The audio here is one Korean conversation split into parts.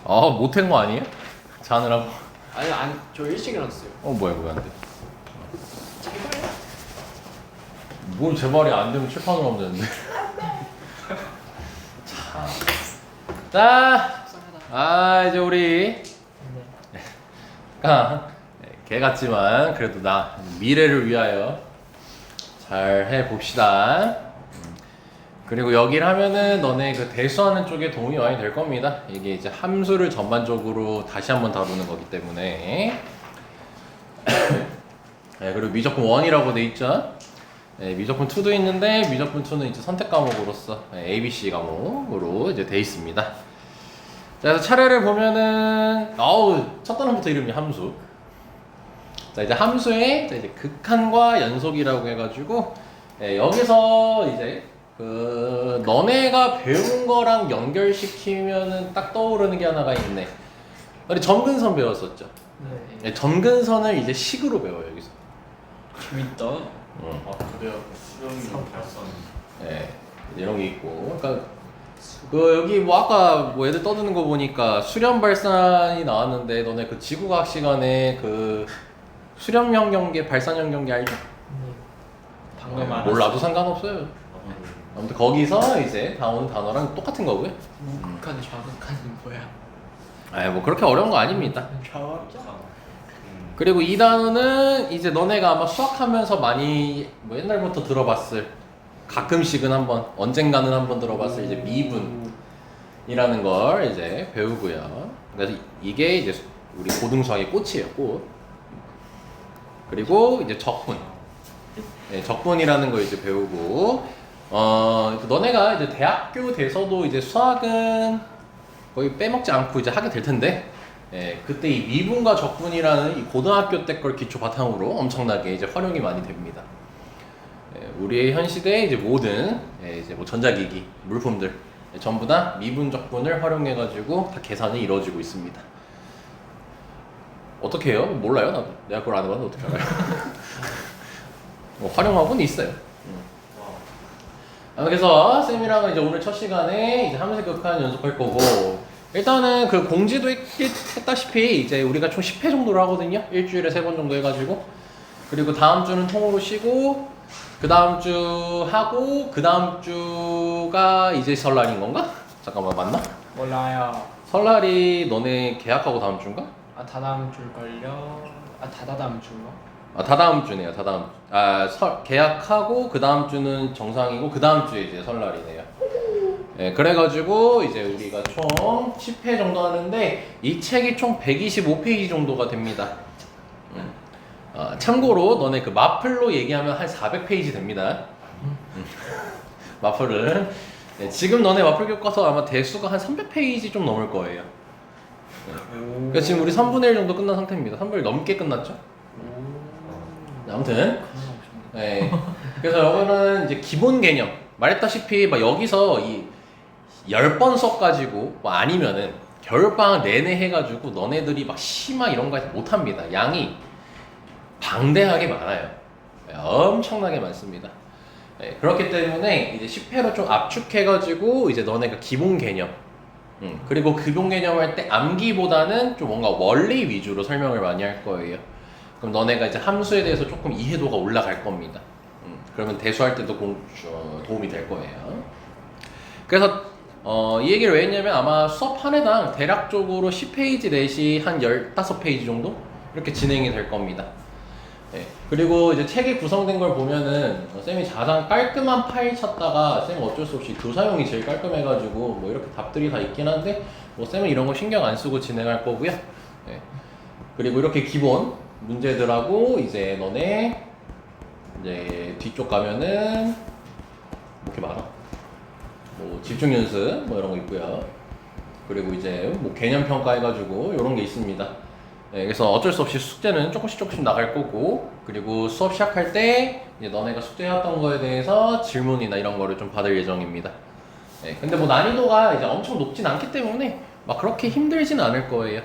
못한 거 아니에요? 자느라고. 아니 저 일찍 일어났어요. 뭐야 왜 안 돼? 뭘 제발이 안 되면 칠판으로 하면 되는데. 자, 이제 우리 개 같지만 그래도 나 미래를 위하여 잘 해봅시다. 그리고 여기를 하면은 너네 그 대수하는 쪽에 도움이 많이 될 겁니다. 이게 이제 함수를 전반적으로 다시 한번 다루는 거기 때문에. 그리고 미적분 1이라고 돼 있죠. 미적분 2도 있는데 미적분 2는 이제 선택 과목으로서 ABC 과목으로 이제 돼 있습니다. 자, 그래서 차례를 보면은 첫 단원부터 이름이 함수. 자, 이제 함수의 이제 극한과 연속이라고 해가지고 여기서 이제 그 너네가 배운 거랑 연결시키면은 딱 떠오르는 게 하나가 있네. 우리 점근선 배웠었죠. 네. 점근선을 이제 식으로 배워요 여기서. 재밌다. 그래요. 수영이 발선. 이런 게 있고. 그러니까 그 여기 뭐 아까 뭐 애들 떠드는 거 보니까 수렴 발산이 나왔는데 너네 그 지구과학 시간에 그 수렴형 경계, 발산형 경계 알죠? 방금 알았어. 몰라도 상관없어요. 아무튼 거기서 이제 나오는 단어랑 똑같은 거고요. 우극한 좌극한은 뭐야? 뭐 그렇게 어려운 거 아닙니다. 좌극자? 그리고 이 단어는 이제 너네가 아마 수학하면서 많이 뭐 옛날부터 들어봤을, 가끔씩은 한번, 언젠가는 한번 들어봤을 이제 미분이라는 걸 이제 배우고요. 그래서 이게 이제 우리 고등수학의 꽃이에요, 꽃. 그리고 이제 적분. 적분이라는 거 이제 배우고, 너네가 이제 대학교 돼서도 이제 수학은 거의 빼먹지 않고 이제 하게 될 텐데, 그때 이 미분과 적분이라는 이 고등학교 때 걸 기초 바탕으로 엄청나게 이제 활용이 많이 됩니다. 우리의 현 시대의 이제 모든 이제 뭐 전자기기, 물품들 전부 다 미분 적분을 활용해가지고 다 계산이 이루어지고 있습니다. 어떻게 해요? 몰라요, 나도. 내가 그걸 안 해봤는데 어떻게 알아요? 뭐 활용하고는 있어요. 그래서 쌤이랑은 이제 오늘 첫 시간에 이제 함수 극한 연습할 거고, 일단은 그 공지도 했다시피 이제 우리가 총 10회 정도로 하거든요. 일주일에 3번 정도 해가지고. 그리고 다음 주는 통으로 쉬고, 그 다음 주 하고, 그 다음 주가 이제 설날인 건가? 잠깐만, 맞나? 몰라요. 설날이 너네 계약하고 다음 주인가? 다다음 줄걸요. 다다다음 주인가? 다다음 주네요. 다다음 주. 계약하고 그 다음 주는 정상이고 그 다음 주에 이제 설날이네요. 그래가지고 이제 우리가 총 10회 정도 하는데 이 책이 총 125페이지 정도가 됩니다. 참고로 너네 그 마플로 얘기하면 한 400페이지 됩니다. 마플은 지금 너네 마플 교과서 아마 대수가 한 300페이지 좀 넘을 거예요. 그러니까 지금 우리 3분의 1 정도 끝난 상태입니다. 3분의 1 넘게 끝났죠? 아무튼 그래서 이거는 이제 기본 개념 말했다시피 막 여기서 이 10번 수업 가지고 뭐 아니면은 겨울방학 내내 해가지고 너네들이 막 심화 이런 거 못합니다. 양이 방대하게 많아요. 엄청나게 많습니다. 그렇기 때문에 이제 10회로 좀 압축해가지고 이제 너네가 기본 개념 그리고 기본 개념 할 때 암기보다는 좀 뭔가 원리 위주로 설명을 많이 할 거예요. 그럼 너네가 이제 함수에 대해서 조금 이해도가 올라갈 겁니다. 그러면 대수할 때도 도움이 될 거예요. 그래서 이 얘기를 왜 했냐면 아마 수업 한 해당 대략적으로 10페이지 내시 한 15페이지 정도 이렇게 진행이 될 겁니다. 그리고 이제 책이 구성된 걸 보면은 쌤이 가장 깔끔한 파일 찾다가 쌤은 어쩔 수 없이 교사용이 제일 깔끔해가지고 뭐 이렇게 답들이 다 있긴 한데 뭐 쌤은 이런 거 신경 안 쓰고 진행할 거고요. 그리고 이렇게 기본 문제들하고 이제 너네 이제 뒤쪽 가면은 이렇게 많아. 뭐 집중 연습 뭐 이런 거 있고요. 그리고 이제 뭐 개념 평가 해가지고 이런 게 있습니다. 그래서 어쩔 수 없이 숙제는 조금씩 나갈 거고, 그리고 수업 시작할 때 이제 너네가 숙제해왔던 거에 대해서 질문이나 이런 거를 좀 받을 예정입니다. 근데 뭐 난이도가 이제 엄청 높진 않기 때문에 막 그렇게 힘들진 않을 거예요.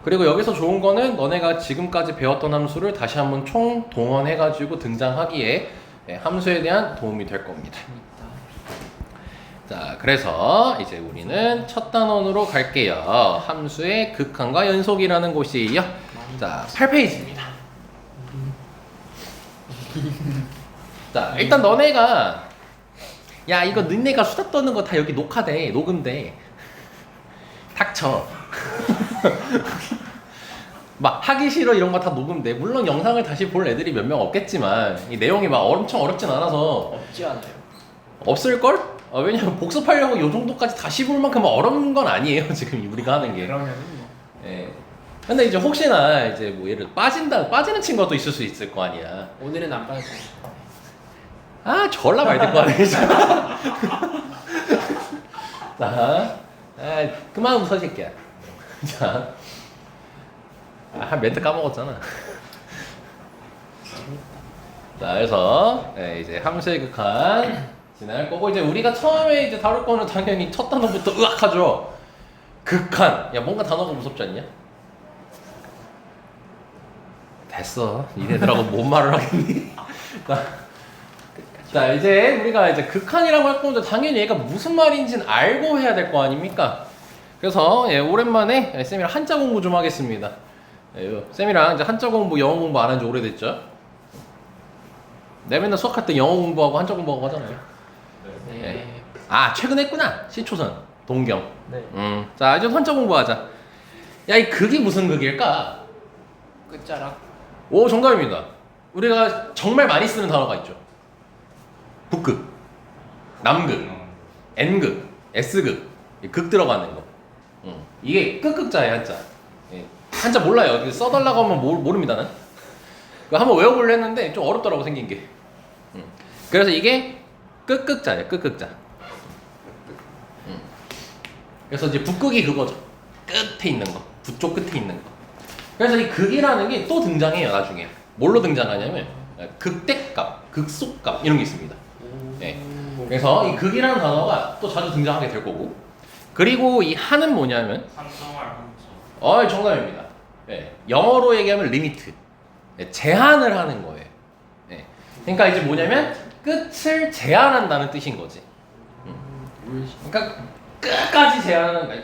그리고 여기서 좋은 거는 너네가 지금까지 배웠던 함수를 다시 한번 총 동원해가지고 등장하기에 함수에 대한 도움이 될 겁니다. 자, 그래서 이제 우리는 첫 단원으로 갈게요. 함수의 극한과 연속이라는 곳이에요. 자, 8페이지입니다. 자, 일단 너네가 야, 이거 너네가 수다 떠는 거 다 여기 녹화돼, 녹음돼. 닥쳐. 막 하기 싫어 이런 거 다 녹음돼. 물론 영상을 다시 볼 애들이 몇 명 없겠지만 이 내용이 막 엄청 어렵진 않아서 없지 않아요. 없을걸? 왜냐면 복습하려고 요 정도까지 다시 볼 만큼 어려운 건 아니에요. 지금 우리가 하는 게. 그러면은 뭐 예. 근데 이제 혹시나 이제 뭐 예를 빠지는 친구가 또 있을 수 있을 거 아니야. 오늘은 안 받았어. 아, 졸라 말 듣고 하네. 진짜. 자, 그만 웃어 새끼야. 자, 멘트 까먹었잖아. 자, 그래서 이제 함수의 극한 지날 거고 이제 우리가 처음에 이제 다룰 거는 당연히 첫 단어부터 으악하죠. 극한. 야, 뭔가 단어가 무섭지 않냐? 됐어. 니네들하고 뭔 말을 하겠니? 자, 이제 우리가 이제 극한이라고 할 건데 당연히 얘가 무슨 말인지는 알고 해야 될 거 아닙니까? 그래서 오랜만에 쌤이랑 한자 공부 좀 하겠습니다. 쌤이랑 이제 한자 공부, 영어 공부 안 한 지 오래됐죠? 내 맨날 수학할 때 영어 공부하고 한자 공부하고 하잖아요. 네. 아, 최근 했구나. 시초선, 동경. 네. 자, 이제 한자 공부하자. 야, 이 극이 무슨 극일까? 끝자락. 오, 정답입니다. 우리가 정말 많이 쓰는 단어가 있죠. 북극, 남극, N극, S극, 극 들어가는 거. 이게 끝극자예요, 한자. 예. 한자 몰라요. 써달라고 하면 모릅니다, 난. 그거 한번 외워보려 했는데 좀 어렵더라고, 생긴 게. 그래서 이게 끝극자예요, 끝극자. 그래서 이제 북극이 그거죠. 끝에 있는 거, 북쪽 끝에 있는 거. 그래서 이 극이라는 게 또 등장해요, 나중에. 뭘로 등장하냐면 극대값, 극소값 이런 게 있습니다. 예. 그래서 이 극이라는 단어가 또 자주 등장하게 될 거고. 그리고 이 한은 뭐냐면 상정할 함수. 정답입니다. 예. 영어로 얘기하면 리미트. 예. 제한을 하는 거예요. 예. 그러니까 이제 뭐냐면 끝을 제한한다는 뜻인 거지. 그러니까 끝까지 제한하는 거야.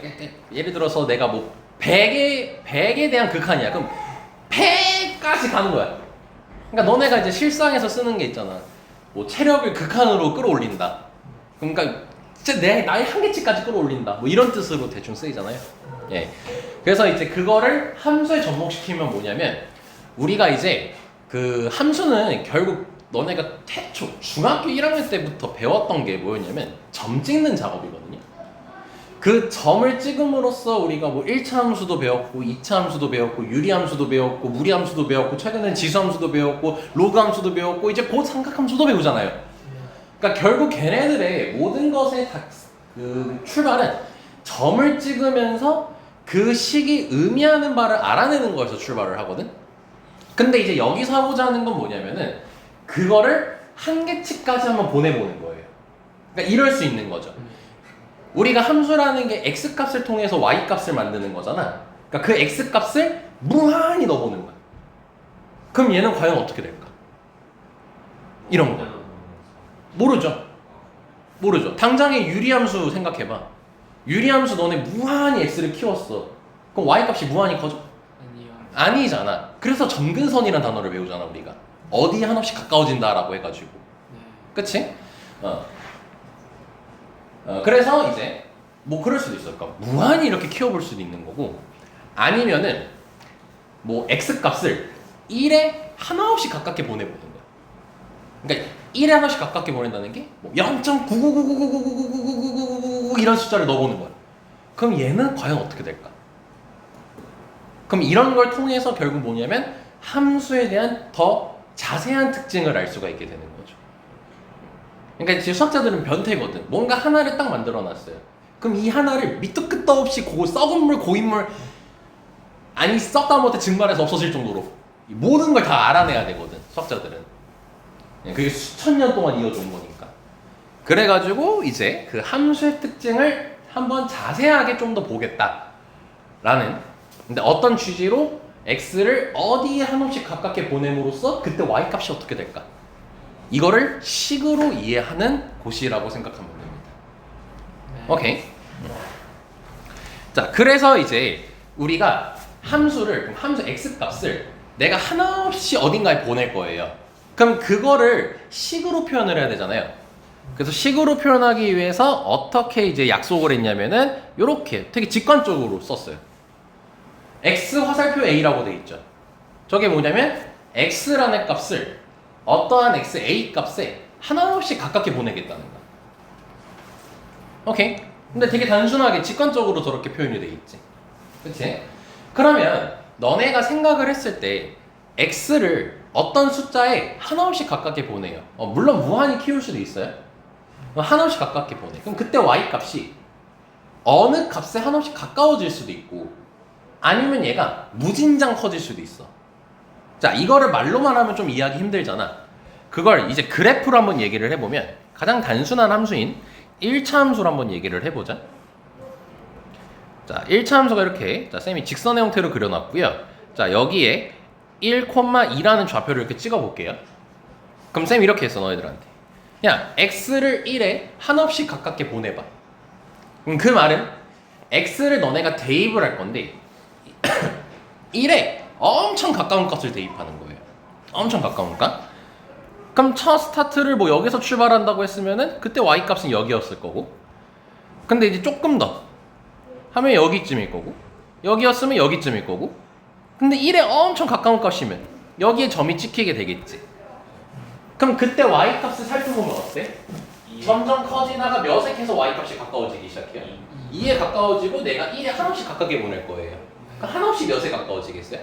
예를 들어서 내가 뭐 100에 대한 극한이야. 그럼 100까지 가는 거야. 그러니까 너네가 이제 실상에서 쓰는 게 있잖아. 뭐 체력을 극한으로 끌어올린다. 그러니까 진짜 나의 한계치까지 끌어올린다. 뭐 이런 뜻으로 대충 쓰이잖아요. 예. 그래서 이제 그거를 함수에 접목시키면 뭐냐면 우리가 이제 그 함수는 결국 너네가 태초 중학교 1학년 때부터 배웠던 게 뭐였냐면 점 찍는 작업이거든요. 그 점을 찍음으로써 우리가 뭐 1차 함수도 배웠고 2차 함수도 배웠고 유리함수도 배웠고 무리함수도 배웠고 최근엔 지수함수도 배웠고 로그함수도 배웠고 이제 곧 삼각함수도 배우잖아요. 그러니까 결국 걔네들의 모든 것의 그 출발은 점을 찍으면서 그 식이 의미하는 바를 알아내는 거에서 출발을 하거든. 근데 이제 여기서 하고자 하는 건 뭐냐면은 그거를 한계치까지 한번 보내보는 거예요. 그러니까 이럴 수 있는 거죠. 우리가 함수라는 게 x값을 통해서 y값을 만드는 거잖아. 그러니까 그 x값을 무한히 넣어보는 거야. 그럼 얘는 과연 어떻게 될까? 이런 거. 모르죠. 당장의 유리함수 생각해봐. 유리함수 너네 무한히 x를 키웠어. 그럼 y값이 무한히 커져? 아니요. 아니잖아. 그래서 점근선이라는 단어를 배우잖아, 우리가. 어디 한없이 가까워진다라고 해가지고. 네. 그치? 그래서 이제 뭐 그럴 수도 있어. 그러니까 무한히 이렇게 키워볼 수도 있는 거고, 아니면은 뭐 x 값을 1에 하나없이 가깝게 보내보는 거야. 그러니까 1에 하나씩 가깝게 보낸다는 게 뭐 0.99999999999 이런 숫자를 넣어보는 거야. 그럼 얘는 과연 어떻게 될까? 그럼 이런 걸 통해서 결국 뭐냐면 함수에 대한 더 자세한 특징을 알 수가 있게 되는 거죠. 그러니까 지금 수학자들은 변태거든. 뭔가 하나를 딱 만들어놨어요. 그럼 이 하나를 밑도 끝도 없이 썩은 물, 고인물, 아니 썩다 못해 증발해서 없어질 정도로 모든 걸 다 알아내야 되거든, 수학자들은. 그게 수천 년 동안 이어져온 거니까. 그래가지고 이제 그 함수의 특징을 한번 자세하게 좀 더 보겠다라는, 근데 어떤 취지로 x를 어디에 한없이 가깝게 보냄으로써 그때 y값이 어떻게 될까? 이거를 식으로 이해하는 곳이라고 생각하면 됩니다. 오케이. 자, 그래서 이제 우리가 함수를 함수 x 값을 내가 하나없이 어딘가에 보낼 거예요. 그럼 그거를 식으로 표현을 해야 되잖아요. 그래서 식으로 표현하기 위해서 어떻게 이제 약속을 했냐면은 요렇게 되게 직관적으로 썼어요. x 화살표 a라고 돼 있죠. 저게 뭐냐면 x라는 값을 어떠한 x a 값에 하나없이 가깝게 보내겠다는 거야. 오케이. 근데 되게 단순하게 직관적으로 저렇게 표현이 돼 있지. 그치? 그러면 너네가 생각을 했을 때 x를 어떤 숫자에 하나없이 가깝게 보내요. 물론 무한히 키울 수도 있어요. 하나없이 가깝게 보내. 그럼 그때 y 값이 어느 값에 하나없이 가까워질 수도 있고 아니면 얘가 무진장 커질 수도 있어. 자, 이거를 말로만 하면 좀 이해하기 힘들잖아. 그걸 이제 그래프로 한번 얘기를 해보면 가장 단순한 함수인 1차 함수로 한번 얘기를 해보자. 자, 1차 함수가 이렇게, 자, 쌤이 직선의 형태로 그려놨고요. 자, 여기에 1,2라는 좌표를 이렇게 찍어볼게요. 그럼 쌤이 이렇게 했어, 너희들한테. 야, x를 1에 한없이 가깝게 보내봐. 그 말은 x를 너네가 대입을 할 건데 1에 엄청 가까운 값을 대입하는 거예요. 엄청 가까운 값. 그럼 첫 스타트를 뭐 여기서 출발한다고 했으면은 그때 y 값은 여기였을 거고, 근데 이제 조금 더 하면 여기쯤일 거고, 여기였으면 여기쯤일 거고, 근데 1에 엄청 가까운 값이면 여기에 점이 찍히게 되겠지. 그럼 그때 y 값을 살펴보면 어때? 점점 커지다가 몇 획해서 y 값이 가까워지기 시작해요. 2에 가까워지고 내가 1에 한없이 가깝게 보낼 거예요. 그럼 한없이 몇에 가까워지겠어요?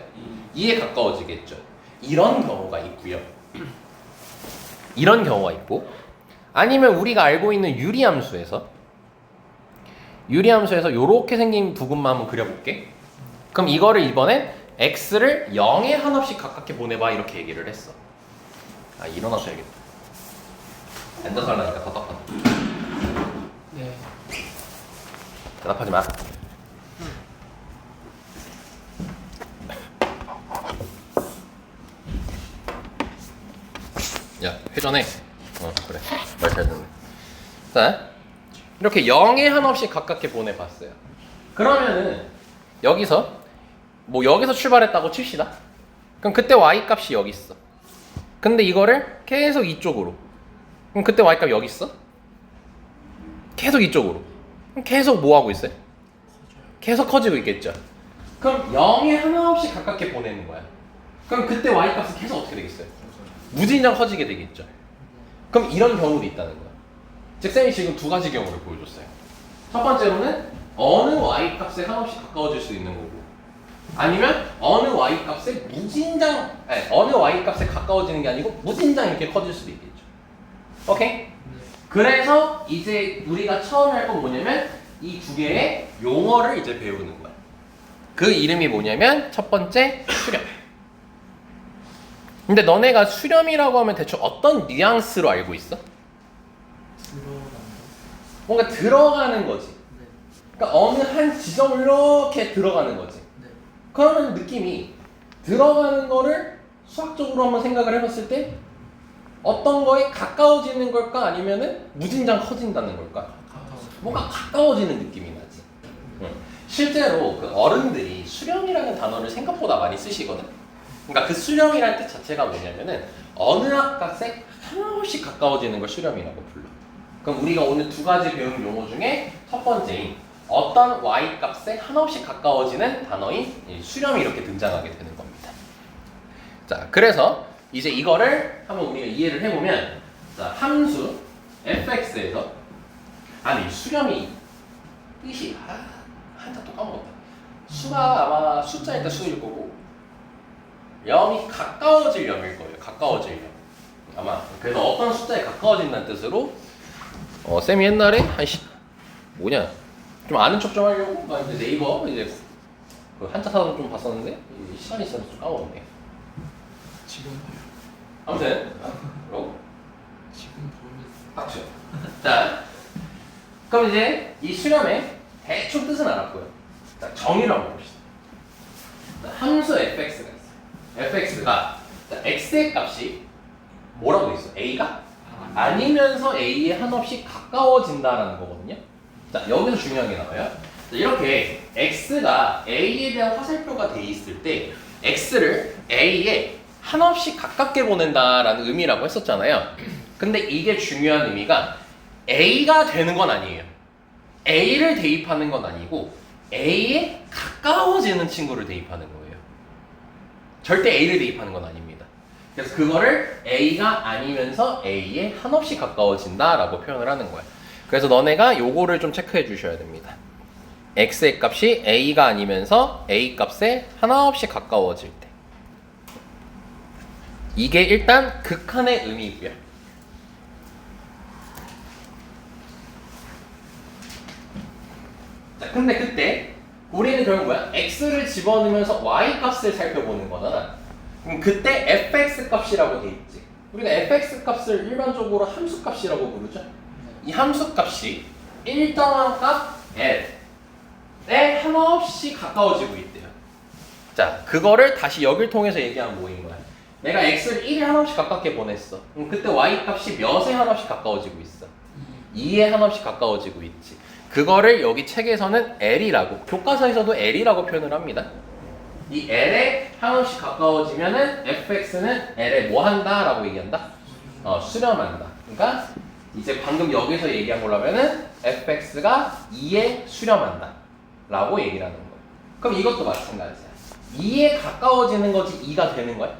2에 가까워지겠죠. 이런 경우가 있고요. 이런 경우가 있고, 아니면 우리가 알고 있는 유리함수에서 요렇게 생긴 부분만 한번 그려볼게. 그럼 이거를 이번엔 x를 0에 한없이 가깝게 보내봐 이렇게 얘기를 했어. 아, 일어나서 해야겠다. 앉아서 하려니까 답답하다. 네. 대답하지 마. 야, 회전해. 그래. 말 잘 듣네. 자, 이렇게 0에 한없이 가깝게 보내봤어요. 그러면은 여기서 뭐 여기서 출발했다고 칩시다. 그럼 그때 y 값이 여기 있어. 근데 이거를 계속 이쪽으로. 그럼 그때 y 값 여기 있어. 계속 이쪽으로. 그럼 계속 뭐 하고 있어요? 계속 커지고 있겠죠. 그럼 0에 하나없이 가깝게 보내는 거야. 그럼 그때 y 값은 계속 어떻게 되겠어요? 무진장 커지게 되겠죠. 그럼 이런 경우도 있다는 거야. 즉 쌤이 지금 두 가지 경우를 보여줬어요. 첫 번째로는 어느 y 값에 한없이 가까워질 수 있는 거고, 아니면 어느 y 값에 어느 y 값에 가까워지는 게 아니고 무진장 이렇게 커질 수도 있겠죠. 오케이? 그래서 이제 우리가 처음 할 건 뭐냐면 이 두 개의 용어를 이제 배우는 거야. 그 이름이 뭐냐면 첫 번째 수렴. 근데 너네가 수렴이라고 하면 대충 어떤 뉘앙스로 알고 있어? 뭔가 들어가는 거지. 그러니까 어느 한 지점을 이렇게 들어가는 거지. 그러면 느낌이 들어가는 거를 수학적으로 한번 생각을 해봤을 때 어떤 거에 가까워지는 걸까? 아니면은 무진장 커진다는 걸까? 뭔가 가까워지는 느낌이 나지. 실제로 그 어른들이 수렴이라는 단어를 생각보다 많이 쓰시거든. 그러니까 그 수렴이라는 뜻 자체가 뭐냐면은 어느 값에 한없이 가까워지는 걸 수렴이라고 불러. 그럼 우리가 오늘 두 가지 배운 용어 중에 첫 번째인 어떤 y 값에 한없이 가까워지는 단어인 수렴이 이렇게 등장하게 되는 겁니다. 자, 그래서 이제 이거를 한번 우리가 이해를 해보면, 자, 함수 fx에서 아니 수렴이 뜻이 한자 또 까먹었다. 수가 아마 숫자일 때 수일 거고 0이 가까워질 0일 거예요. 가까워질 0. 아마 그래서 어떤 숫자에 가까워진다는 뜻으로 쌤이 옛날에 뭐냐 좀 아는 척 좀 하려고 막 이제 네이버 이제 그 한자 사전 좀 봤었는데 시간이 있어서 좀 까먹었네. 지금 아무튼 그리고 지금 보면 박수. 자, 그럼 이제 이 수렴의 대충 뜻은 알았고요. 자, 정의를 한번 봅시다. 자, 함수 fx가 있어요. fx가 x의 값이 뭐라고 돼 있어? a가? 아니면서 a에 한없이 가까워진다라는 거거든요. 자, 여기서 중요한 게 나와요. 자, 이렇게 x가 a에 대한 화살표가 돼 있을 때 x를 a에 한없이 가깝게 보낸다라는 의미라고 했었잖아요. 근데 이게 중요한 의미가 a가 되는 건 아니에요. a를 대입하는 건 아니고 a에 가까워지는 친구를 대입하는 거예요. 절대 a를 대입하는 건 아닙니다. 그래서 그거를 a가 아니면서 a에 한없이 가까워진다라고 표현을 하는 거예요. 그래서 너네가 요거를 좀 체크해 주셔야 됩니다. x의 값이 a가 아니면서 a 값에 한없이 가까워질 때 이게 일단 극한의 의미고요. 자, 근데 그때 우리는 결국 뭐야? x를 집어넣으면서 y 값을 살펴보는 거잖아. 그럼 그때 fx 값이라고 돼 있지. 우리가 fx 값을 일반적으로 함수 값이라고 부르죠. 이 함수 값이 일정한 값 l에 한없이 가까워지고 있대요. 자, 그거를 다시 여길 통해서 얘기하면 뭐인 거야? 내가 x를 1에 한없이 가깝게 보냈어. 그럼 그때 y 값이 몇에 한없이 가까워지고 있어? 2에 한없이 가까워지고 있지. 그거를 여기 책에서는 L이라고, 교과서에서도 L이라고 표현을 합니다. 이 L에 한없이 가까워지면은 fx는 L에 뭐 한다? 라고 얘기한다? 수렴한다. 그러니까 이제 방금 여기서 얘기한 걸로 하면은 fx가 2에 수렴한다 라고 얘기를 하는 거예요. 그럼 이것도 마찬가지야. 2에 가까워지는 거지 2가 되는 거야?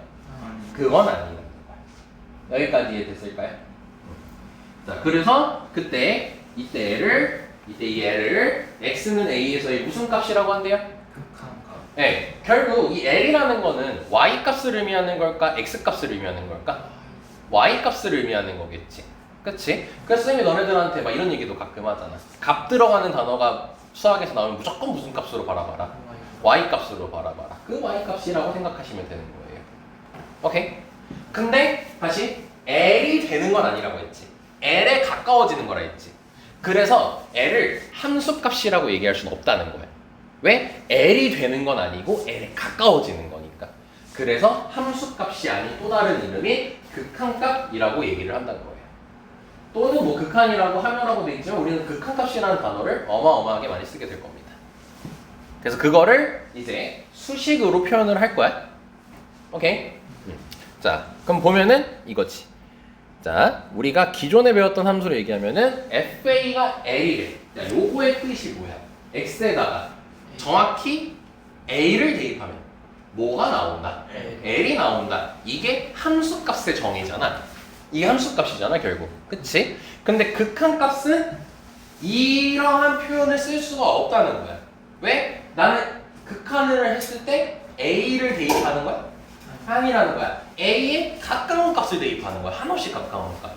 그건 아니라는 거야. 여기까지 이해됐을까요? 자, 그래서 그때 이때 이 L을 x는 a에서의 무슨 값이라고 한대요? 극한 값. 네, 결국 이 L이라는 거는 y 값을 의미하는 걸까? x 값을 의미하는 걸까? y 값을 의미하는 거겠지. 그치? 그래서 쌤이 너네들한테 막 이런 얘기도 가끔 하잖아. 값 들어가는 단어가 수학에서 나오면 무조건 무슨 값으로 바라봐라? y 값으로 바라봐라. 그 y 값이라고 생각하시면 되는 거예요. 오케이? 근데 다시 L이 되는 건 아니라고 했지. L에 가까워지는 거라 했지. 그래서 L을 함수값이라고 얘기할 수는 없다는 거예요. 왜? L이 되는 건 아니고 L에 가까워지는 거니까. 그래서 함수값이 아닌 또 다른 이름이 극한값이라고 얘기를 한다는 거예요. 또는 뭐 극한이라고 하면하고 돼 있지만 우리는 극한값이라는 단어를 어마어마하게 많이 쓰게 될 겁니다. 그래서 그거를 이제 수식으로 표현을 할 거야. 오케이? 자, 그럼 보면은 이거지. 자, 우리가 기존에 배웠던 함수를 얘기하면은 fa가 a래. 자, 요거의 뜻이 뭐야? x에다가 정확히 a를 대입하면 뭐가 나온다? l이 나온다. 이게 함수값의 정의잖아. 이게 함수값이잖아, 결국. 그치? 근데 극한값은 이러한 표현을 쓸 수가 없다는 거야. 왜? 나는 극한을 했을 때 a를 대입하는 거야? 한이라는 거야. A에 가까운 값을 대입하는 거야. 한없이 가까운 값.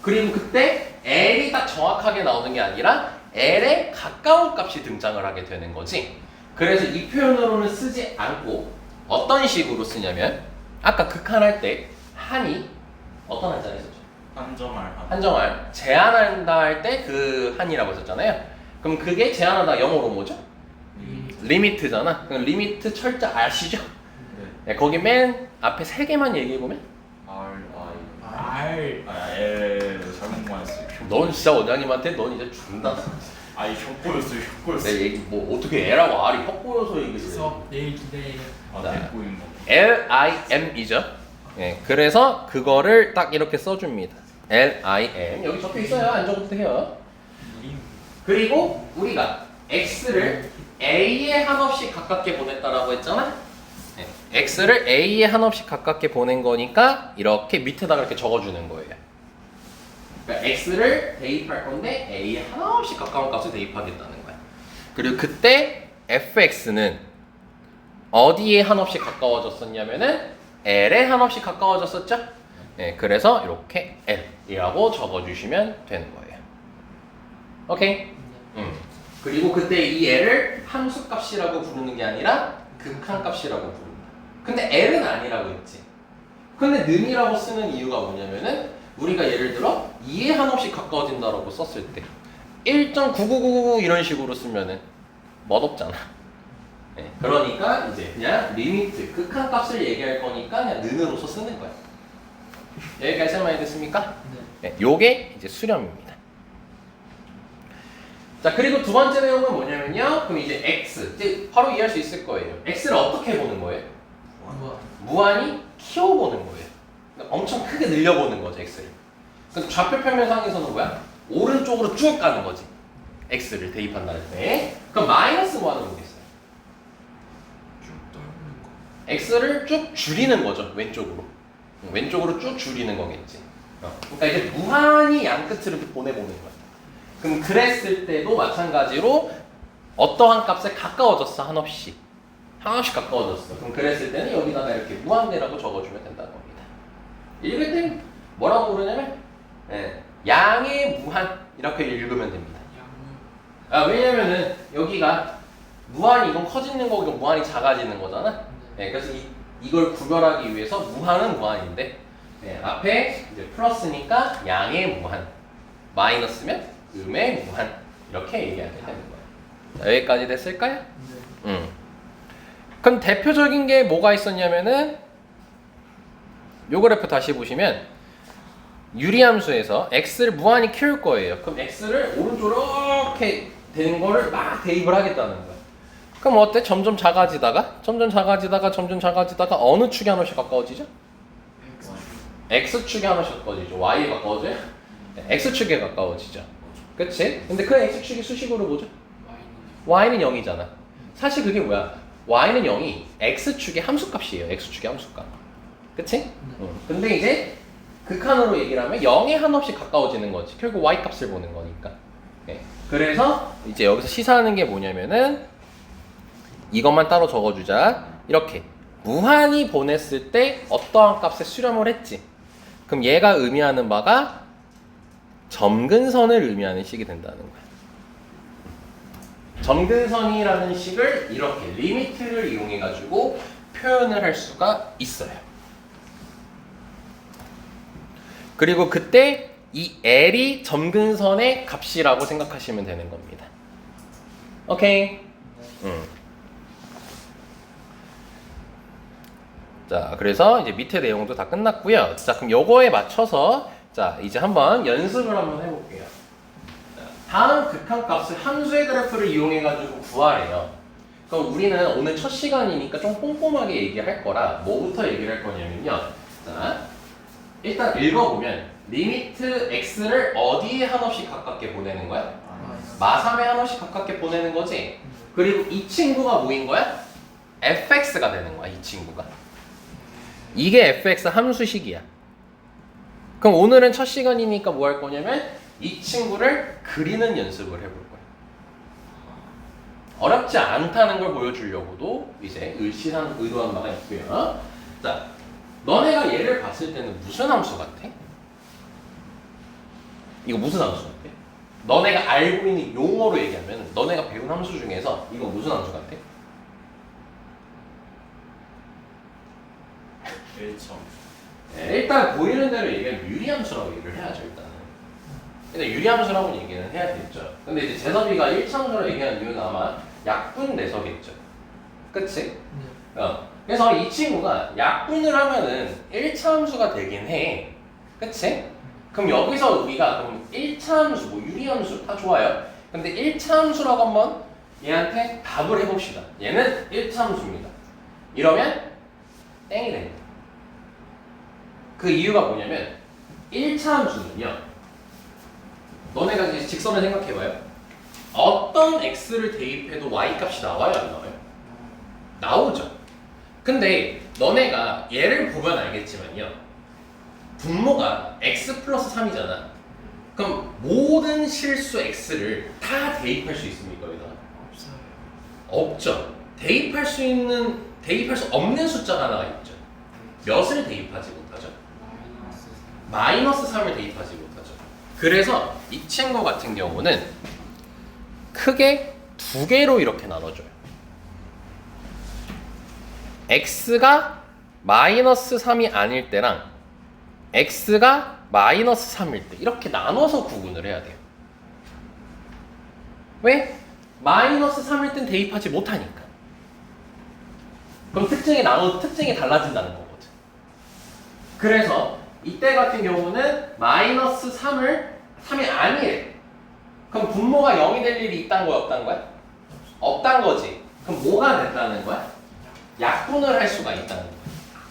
그리고 그때 L이 딱 정확하게 나오는 게 아니라 L에 가까운 값이 등장을 하게 되는 거지. 그래서 이 표현으로는 쓰지 않고 어떤 식으로 쓰냐면 아까 극한할 때 한이 어떤 한자를 썼죠? 한정할. 제한한다 할 때 그 한이라고 썼잖아요. 그럼 그게 제한하다 영어로 뭐죠? 리미트잖아. 그럼 리미트 철자 아시죠? 네, 거기 맨 앞에 세 개만 얘기해보면 잘못만 했어요. 넌 진짜 원장님한테 넌 이제 죽는다. 아니 혁보였어요. 내 얘기 뭐 어떻게 L하고 R이 혁보여서 얘기했어. 수업 내일 기대해. 혁보인 거. LIM이죠. 네, 그래서 그거를 딱 이렇게 써줍니다. LIM 여기 적혀있어요. 안 적어도 돼요. 그리고 우리가 X를 A에 한없이 가깝게 보냈다라고 했잖아. 네, X를 A에 한없이 가깝게 보낸 거니까 이렇게 밑에다가 이렇게 적어주는 거예요. 그러니까 X를 대입할 건데 A에 한없이 가까운 값을 대입하겠다는 거야. 그리고 그때 fx는 어디에 한없이 가까워졌었냐면은 L에 한없이 가까워졌었죠? 네, 그래서 이렇게 L이라고 적어주시면 되는 거예요. 오케이? 그리고 그때 이 L을 함수값이라고 부르는 게 아니라 극한값이라고 부른다. 근데 L은 아니라고 했지. 근데 는이라고 쓰는 이유가 뭐냐면은 우리가 예를 들어 2에 한없이 가까워진다라고 썼을 때 1.9999 이런 식으로 쓰면은 멋없잖아. 네, 그러니까 이제 그냥 리미트, 극한값을 얘기할 거니까 그냥 는으로서 쓰는 거야. 여기까지 설명이 됐습니까? 네, 요게 이제 수렴입니다. 자, 그리고 두 번째 내용은 뭐냐면요. 그럼 이제 x. 이제 바로 이해할 수 있을 거예요. x를 어떻게 보는 거예요? 한번 무한히 키워보는 거예요. 그러니까 엄청 크게 늘려보는 거죠, x를. 그럼 좌표 평면상에서는 뭐야? 오른쪽으로 쭉 가는 거지. x를 대입한다는 때. 그럼 마이너스 무한은 뭐겠어요? 쭉 떨구는 거. x를 쭉 줄이는 거죠, 왼쪽으로. 왼쪽으로 쭉 줄이는 거겠지. 그러니까 이제 무한히 양 끝을 이렇게 보내보는 거야. 그럼 그랬을 때도 마찬가지로 어떠한 값에 가까워졌어, 한없이. 한없이 가까워졌어. 그럼 그랬을 때는 여기다가 이렇게 무한대라고 적어주면 된다는 겁니다. 읽을 땐 뭐라고 부르냐면 양의 무한 이렇게 읽으면 됩니다. 양은 왜냐면은 여기가 무한이 이건 커지는 거고 무한이 작아지는 거잖아. 그래서 이걸 구별하기 위해서 무한은 무한인데 앞에 이제 플러스니까 양의 무한, 마이너스면 음의 무한 이렇게 얘기하게 되는 거예요. 자, 여기까지 됐을까요? 네. 그럼 대표적인 게 뭐가 있었냐면은 요 그래프 다시 보시면 유리함수에서 x를 무한히 키울 거예요. 그럼 x를 오른쪽으로 이렇게 되는 거를 막 대입을 하겠다는 거야. 그럼 어때? 점점 작아지다가 어느 축이 하나씩 가까워지죠? x축이 하나씩 가까워지죠. y에 가까워져요? x축에 가까워지죠. 그치? 근데 그 x축이 수식으로 뭐죠? y는 0이잖아. 사실 그게 뭐야? y는 0이 x축의 함수값이에요. x축의 함수값. 그치? 근데 이제 극한으로 얘기를 하면 0에 한없이 가까워지는 거지. 결국 y 값을 보는 거니까. 그래서 이제 여기서 시사하는 게 뭐냐면은 이것만 따로 적어주자. 이렇게 무한히 보냈을 때 어떠한 값에 수렴을 했지. 그럼 얘가 의미하는 바가 점근선을 의미하는 식이 된다는 거야. 점근선이라는 식을 이렇게 리미트를 이용해 가지고 표현을 할 수가 있어요. 그리고 그때 이 L이 점근선의 값이라고 생각하시면 되는 겁니다. 오케이? 자, 그래서 이제 밑에 내용도 다 끝났고요. 자, 그럼 요거에 맞춰서 자, 이제 한번 연습을 한번 해볼게요. 자, 다음 극한값을 함수의 그래프를 이용해 가지고 구하래요. 그럼 우리는 오늘 첫 시간이니까 좀 꼼꼼하게 얘기할 거라 뭐부터 얘기를 할 거냐면요. 자, 일단 읽어보면 리미트 x를 어디에 한없이 가깝게 보내는 거야? 마삼에 한없이 가깝게 보내는 거지. 그리고 이 친구가 뭐인 거야? fx가 되는 거야, 이 친구가. 이게 fx 함수식이야. 그럼 오늘은 첫 시간이니까 뭐 할 거냐면 이 친구를 그리는 연습을 해볼 거야. 어렵지 않다는 걸 보여주려고도 이제 의도한 바가 있고요. 자, 너네가 얘를 봤을 때는 무슨 함수 같아? 이거 무슨 함수 같아? 너네가 알고 있는 용어로 얘기하면 너네가 배운 함수 중에서 이거 무슨 함수 같아? 1점. 일단 보이는 대로 얘기하면 유리함수라고 얘기를 해야죠, 일단은. 근데 유리함수라고 얘기는 해야겠죠. 근데 이제 재섭이가 1차함수라고 얘기하는 이유는 아마 약분 내서겠죠. 그치? 그래서 이 친구가 약분을 하면은 1차함수가 되긴 해. 그치? 그럼 여기서 우리가 그럼 1차함수, 뭐 유리함수 다 좋아요. 근데 1차함수라고 한번 얘한테 답을 해봅시다. 얘는 1차함수입니다. 이러면 땡이 됩니다. 그 이유가 뭐냐면 1차 함수는요. 너네가 이제 직선을 생각해봐요. 어떤 x를 대입해도 y 값이 나와요, 안 나와요? 나오죠. 근데 너네가 얘를 보면 알겠지만요. 분모가 x 플러스 3이잖아. 그럼 모든 실수 x를 다 대입할 수 있습니까, 여기다? 없어요. 없죠. 대입할 수 없는 숫자가 하나가 있죠. 몇을 대입하지 못하죠? 마이너스 3을 대입하지 못하죠. 그래서 이 친구 같은 경우는 크게 두 개로 이렇게 나눠줘요. x가 마이너스 3이 아닐 때랑 x가 마이너스 3일 때 이렇게 나눠서 구분을 해야 돼요. 왜? 마이너스 3일 땐 대입하지 못하니까. 그럼 특징이 달라진다는 거거든. 그래서 이때 같은 경우는 마이너스 3이 아니래. 그럼 분모가 0이 될 일이 있다는 거야, 없다는 거야? 없다는 거지. 그럼 뭐가 된다는 거야? 약분을 할 수가 있다는 거야.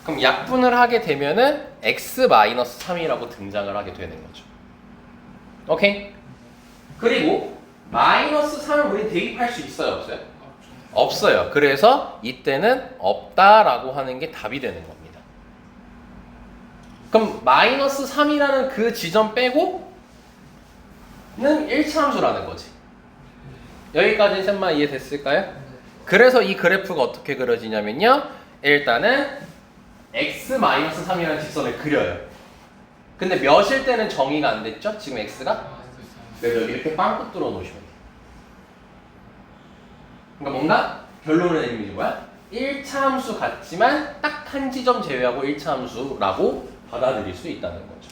그럼 약분을 하게 되면은 x-3이라고 등장을 하게 되는 거죠. 오케이? 그리고 -3을 우리 대입할 수 있어요, 없어요? 없어요. 그래서 이때는 없다라고 하는 게 답이 되는 겁니다. 그럼 -3이라는 그 지점 빼고는 1차 함수라는 거지. 여기까지 셋만 이해됐을까요? 그래서 이 그래프가 어떻게 그려지냐면요. 일단은 x-3이라는 직선을 그려요. 근데 몇일 때는 정의가 안 됐죠? 지금 x가? 그래서 여기 이렇게 빵꾸 뚫어 놓으시면 돼요. 그러니까 뭔가 결론을 내리는 게 뭐야? 1차 함수 같지만 딱 한 지점 제외하고 1차 함수라고 받아들일 수 있다는 거죠.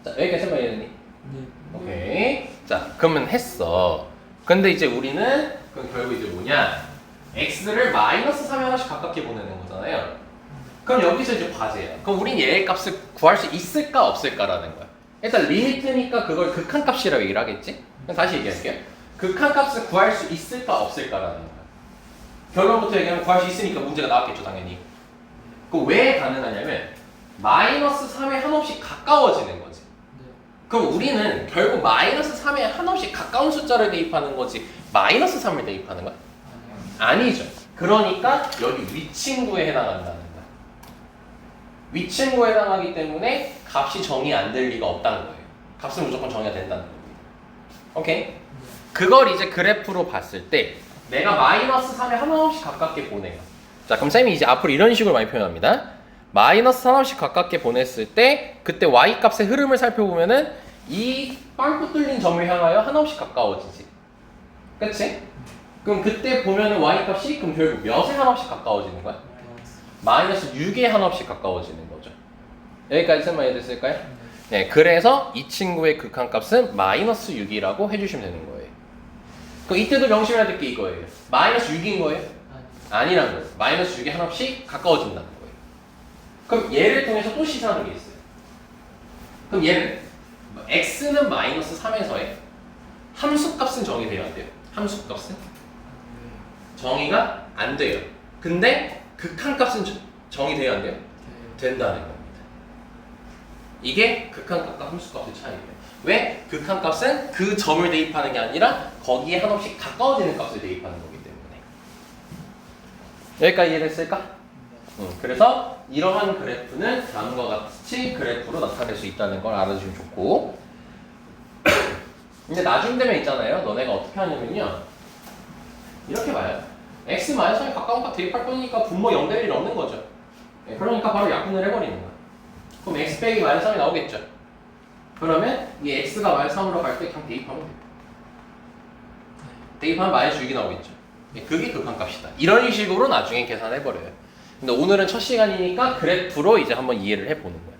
자, 여기까지 설명 이해됐니? 네. 오케이. 자, 그러면 했어. 근데 이제 우리는 그럼 결국 이제 뭐냐? x를 -3에 하나씩 가깝게 보내는 거잖아요. 그럼 여기서 이제 과제예요. 그럼 우린 얘의 값을 구할 수 있을까 없을까라는 거야. 일단 리미트니까 그걸 극한값이라고 얘기를 하겠지? 그럼 다시 얘기할게요. 극한값을 구할 수 있을까 없을까라는 거야. 결론부터 얘기하면 구할 수 있으니까 문제가 나왔겠죠, 당연히. 그럼 왜 가능하냐면 -3에 한없이 가까워지는 거지. 그럼 우리는 결국 -3에 한없이 가까운 숫자를 대입하는 거지 -3을 대입하는 거야? 아니죠. 그러니까 여기 위친구에 해당한다는 거야. 위친구에 해당하기 때문에 값이 정의 안 될 리가 없다는 거예요. 값은 무조건 정의가 된다는 겁니다. 오케이? 그걸 이제 그래프로 봤을 때 내가 -3에 한없이 가깝게 보내요. 자, 그럼 쌤이 이제 앞으로 이런 식으로 많이 표현합니다. -3씩 가깝게 보냈을 때 그때 y 값의 흐름을 살펴보면은 이 빵꾸 뚫린 점을 향하여 한없이 가까워지지. 그치? 그럼 그때 보면은 y 값이 그럼 결국 몇에 한없씩 가까워지는 거야? -6에 한없씩 가까워지는 거죠. 여기까지 설명 이해됐을까요? 네, 그래서 이 친구의 극한값은 -6이라고 해주시면 되는 거예요. 그럼 이때도 명심해야 될 게 이거예요. -6인 거예요? 아니란 거예요. -6에 한없씩 가까워진다는 거예요. 그럼 얘를 통해서 또 시사하는 게 있어요. 그럼 얘는 x는 -3에서의 함수값은 정의돼야 안 돼요. 함수값은 정의가 안 돼요. 근데 극한값은 정의돼야 안 돼요? 된다는 겁니다. 이게 극한값과 함수값의 차이예요. 왜? 극한값은 그 점을 대입하는 게 아니라 거기에 한없이 가까워지는 값을 대입하는 거기 때문에. 여기까지 이해됐을까? 그래서 이러한 그래프는 다음과 같이 그래프로 나타낼 수 있다는 걸 알아주시면 좋고 이제 나중 되면 있잖아요. 너네가 어떻게 하냐면요. 이렇게 봐요. x-3에 가까운 값 대입할 거니까 분모 0 될 일 없는 거죠. 그러니까 바로 약분을 해버리는 거야. 그럼 x 빼기 -3이 나오겠죠. 그러면 이 x가 -3으로 갈 때 그냥 대입하면 돼요. 대입하면 -6이 나오겠죠. 그게 극한값이다. 이런 식으로 나중에 계산해버려요. 근데 오늘은 첫 시간이니까 그래프로 이제 한번 이해를 해보는 거예요.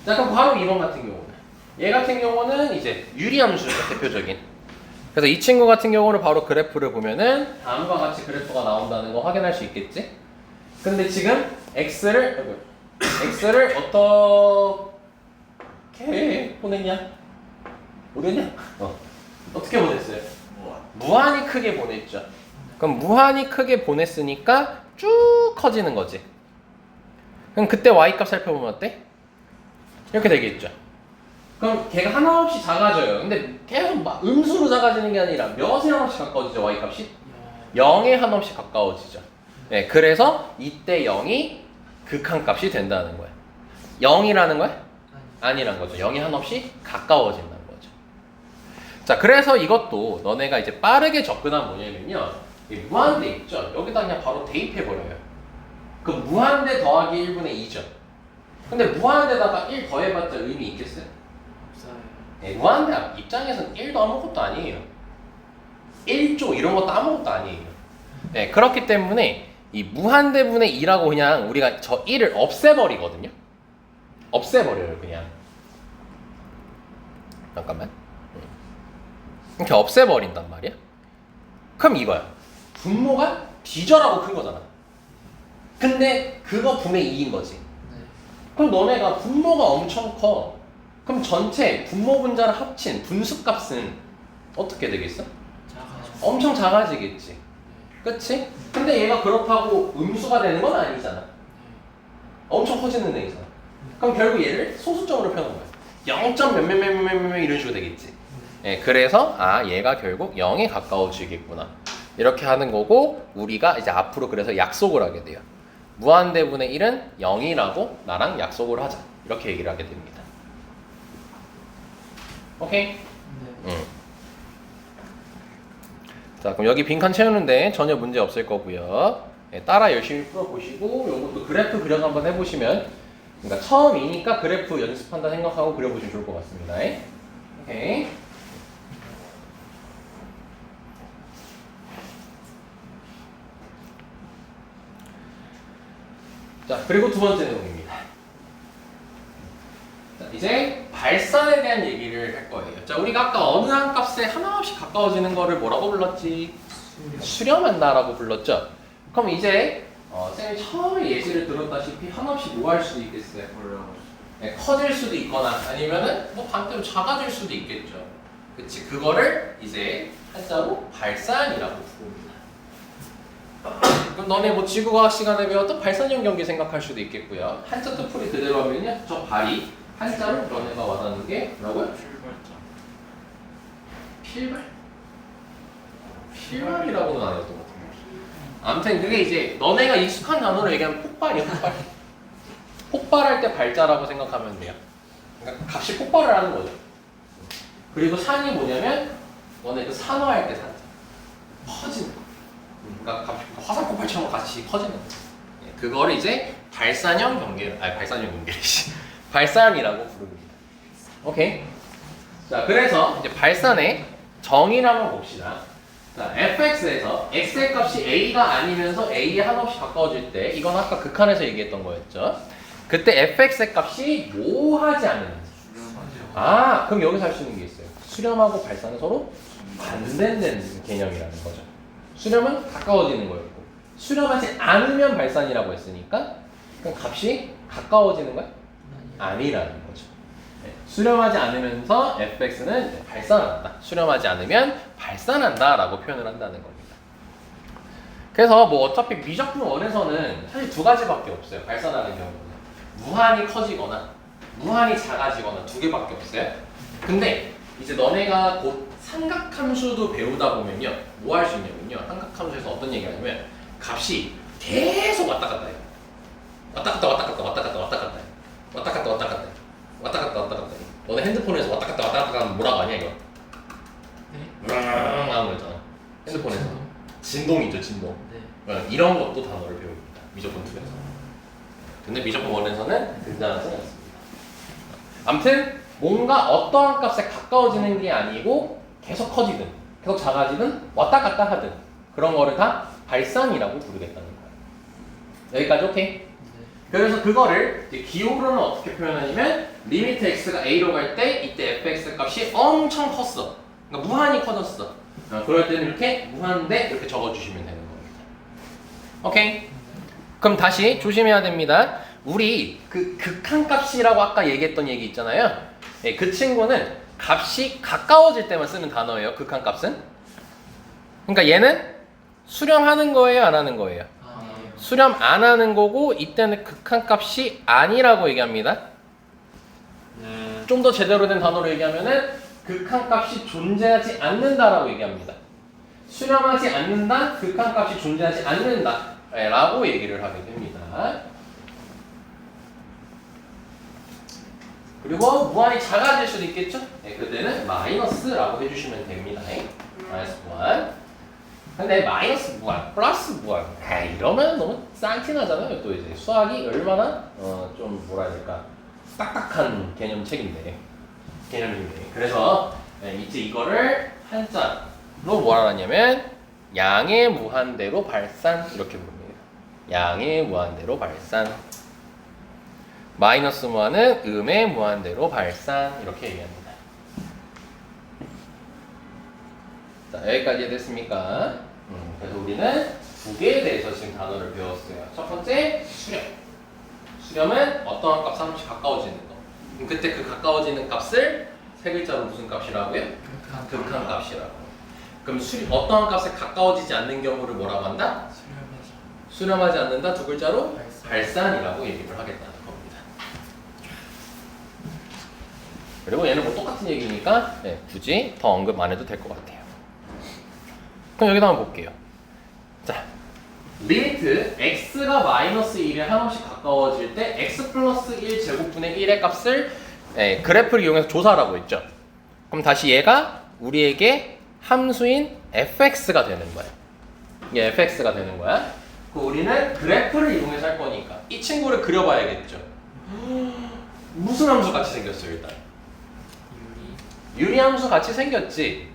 자, 그럼 바로 2번 같은 경우는 얘 같은 경우는 이제 유리함수죠, 대표적인. 그래서 이 친구 같은 경우는 바로 그래프를 보면은 다음과 같이 그래프가 나온다는 거 확인할 수 있겠지? 근데 지금 x를 어떻게 보냈냐? 모르겠냐? 어떻게 보냈어요? 무한히 크게 보냈죠. 그럼 무한히 크게 보냈으니까 쭉 커지는 거지. 그럼 그때 y값 살펴보면 어때? 이렇게 되겠죠. 그럼 걔가 하나 없이 작아져요. 근데 계속 막 음수로 작아지는 게 아니라 몇에 한없씩 가까워지죠, y값이? 0에 한없씩 가까워지죠. 네, 그래서 이때 0이 극한값이 된다는 거야. 0이라는 거야? 아니란 거죠. 0이 한없이 가까워진다는 거죠. 자, 그래서 이것도 너네가 이제 빠르게 접근하면 뭐냐면요. 무한대 있죠? 여기다 그냥 바로 대입해버려요. 그럼 무한대 더하기 1분의 2죠. 근데 무한대다가 1 더해봤자 의미 있겠어요? 네, 무한대 입장에서는 1도 아무것도 아니에요. 1조 이런 것도 아무것도 아니에요. 네, 그렇기 때문에 이 무한대분의 2라고 그냥 우리가 저 1을 없애버리거든요. 없애버려요, 그냥. 잠깐만. 이렇게 없애버린단 말이야. 그럼 이거야. 분모가 뒤져라고 큰 거잖아. 근데 그거 분의 2인 거지. 그럼 너네가 분모가 엄청 커. 그럼 전체 분모 분자를 합친 분수값은 어떻게 되겠어? 작아져. 엄청 작아지겠지. 그치? 근데 얘가 그렇다고 음수가 되는 건 아니잖아. 엄청 커지는 애이잖아. 그럼 결국 얘를 소수점으로 펴는 거야. 0점 몇몇몇몇몇 이런 식으로 되겠지. 예, 그래서 얘가 결국 0에 가까워지겠구나. 이렇게 하는 거고 우리가 이제 앞으로 그래서 약속을 하게 돼요. 무한대분의 1은 0이라고 나랑 약속을 하자. 이렇게 얘기를 하게 됩니다. 오케이? 네. 자, 그럼 여기 빈칸 채우는데 전혀 문제 없을 거고요. 예, 따라 열심히 풀어보시고 요것도 그래프 그려서 한번 해보시면, 그러니까 처음이니까 그래프 연습한다 생각하고 그려보시면 좋을 것 같습니다. 오케이. 자, 그리고 두 번째 내용입니다. 자, 이제 발산에 대한 얘기를 할 거예요. 자, 우리가 아까 어느 한 값에 하나없이 가까워지는 거를 뭐라고 불렀지? 수렴한다라고 불렀죠. 그럼 이제 쌤이 처음에 예시를 들었다시피 한없이 뭐 할 수도 있겠어요? 네, 커질 수도 있거나 아니면은 뭐 반대로 작아질 수도 있겠죠. 그치? 그거를 이제 한자로 발산이라고 부릅니다. 그럼 너네 뭐 지구과학 시간에 배웠던 발산형 경기 생각할 수도 있겠고요. 한자 뜻풀이 그대로 하면요, 저 발이 한자로 너네가 와닿는 게 뭐라고요? 필발? 필발이라고는 안 했던 것 같은데. 아무튼 그게 이제 너네가 익숙한 단어로 얘기하면 폭발이야, 폭발. 폭발할 때 발자라고 생각하면 돼요. 그러니까 값이 폭발을 하는 거죠. 그리고 산이 뭐냐면 너네 그 산화할 때 산자. 커지는 거. 그러니까 화산 폭발처럼 같이 커지는 거. 그거를 이제 발산형 경계, 발산형 경계시. 발산이라고 부릅니다. 오케이. 자, 그래서 이제 발산의 정의를 한번 봅시다. 자, fx에서 x의 값이 a가 아니면서 a에 한없이 가까워질 때, 이건 아까 극한에서 얘기했던 거였죠. 그때 fx의 값이 뭐 하지 않는지. 그럼 여기서 할 수 있는 게 있어요. 수렴하고 발산은 서로 반대되는 개념이라는 거죠. 수렴은 가까워지는 거였고, 수렴하지 않으면 발산이라고 했으니까 그럼 값이 가까워지는 거야? 아니라는 거죠. 네. 수렴하지 않으면서 fx는 이제 발산한다. 수렴하지 않으면 발산한다라고 표현을 한다는 겁니다. 그래서 뭐 어차피 미적분 원에서는 사실 두 가지밖에 없어요. 발산하는 경우는 무한히 커지거나 무한히 작아지거나 두 개밖에 없어요. 근데 이제 너네가 곧 삼각함수도 배우다 보면요, 뭐 할 수 있냐면요, 삼각함수에서 어떤 얘기를 하냐면 값이 계속 왔다 갔다 해요. 왔다 갔다 왔다 갔다 왔다 갔다 왔다 갔다 해요. 왔다 갔다 왔다 갔다 해요. 왔다 갔다 왔다 갔다 해요. 너네 핸드폰에서 왔다 갔다 왔다 갔다 하면 뭐라고 하냐 이거? 네. 하는 거 있잖아. 핸드폰에서 진동이죠, 진동. 네. 이런 것도 단어를 배웁니다. 미적분 2에서. 근데 미적분 1에서는 등장하지 않습니다. 아무튼 뭔가 어떠한 값에 가까워지는 게 아니고 계속 커지든 계속 작아지든 왔다 갔다 하든 그런 거를 다 발산이라고 부르겠다는 거예요. 여기까지 오케이? 네. 그래서 그거를 이제 기호로는 어떻게 표현하냐면 리미트 x가 a로 갈 때 이때 fx 값이 엄청 컸어. 그러니까 무한히 커졌어. 그럴 때는 이렇게 무한대 이렇게 적어주시면 되는 겁니다. 오케이? 그럼 다시 조심해야 됩니다. 우리 그 극한값이라고 아까 얘기했던 얘기 있잖아요. 예, 그 친구는 값이 가까워질 때만 쓰는 단어예요. 극한값은. 그러니까 얘는 수렴하는 거예요, 안 하는 거예요? 아니에요. 수렴 안 하는 거고 이때는 극한값이 아니라고 얘기합니다. 좀 더 제대로 된 단어로 얘기하면은 극한값이 존재하지 않는다라고 얘기합니다. 수렴하지 않는다, 극한값이 존재하지 않는다 라고 얘기를 하게 됩니다. 그리고 무한히 작아질 수도 있겠죠? 네, 그때는 마이너스라고 해주시면 됩니다. 마이너스 무한. 근데 마이너스 무한, 플러스 무한, 이러면 너무 쌍티나잖아요. 또 이제 수학이 얼마나 좀 뭐라 해야 될까, 딱딱한 개념책인데, 개념인데. 그래서 이제 이거를 한자로 뭐라 하냐면 양의 무한대로 발산 이렇게 부릅니다. 양의 무한대로 발산. 마이너스 무한은 음의 무한대로 발산 이렇게 얘기합니다. 자, 여기까지 됐습니까? 그래서 우리는 두 개에 대해서 지금 단어를 배웠어요. 첫 번째 수렴. 수렴은 어떠한 값 한없이 가까워지는 거. 그럼 그때 그 가까워지는 값을 세 글자로 무슨 값이라고요? 극한 값이라고. 그럼 어떠한 값에 가까워지지 않는 경우를 뭐라고 한다? 수렴하지 않는다 두 글자로 발산이라고 얘기를 하겠다는 겁니다. 그리고 얘는 뭐 똑같은 얘기니까 네, 굳이 더 언급 안 해도 될 것 같아요. 그럼 여기다 한번 볼게요. 자, 리미트 x가 마이너스 1에 한없이 가까워질 때 x 플러스 1 제곱분의 1의 값을 그래프를 이용해서 조사하라고 했죠. 그럼 다시 얘가 우리에게 함수인 fx가 되는 거야. 이게 fx가 되는 거야. 우리는 그래프를 이용해서 할 거니까 이 친구를 그려봐야겠죠. 무슨 함수 같이 생겼어요 일단? 유리함수 같이 생겼지.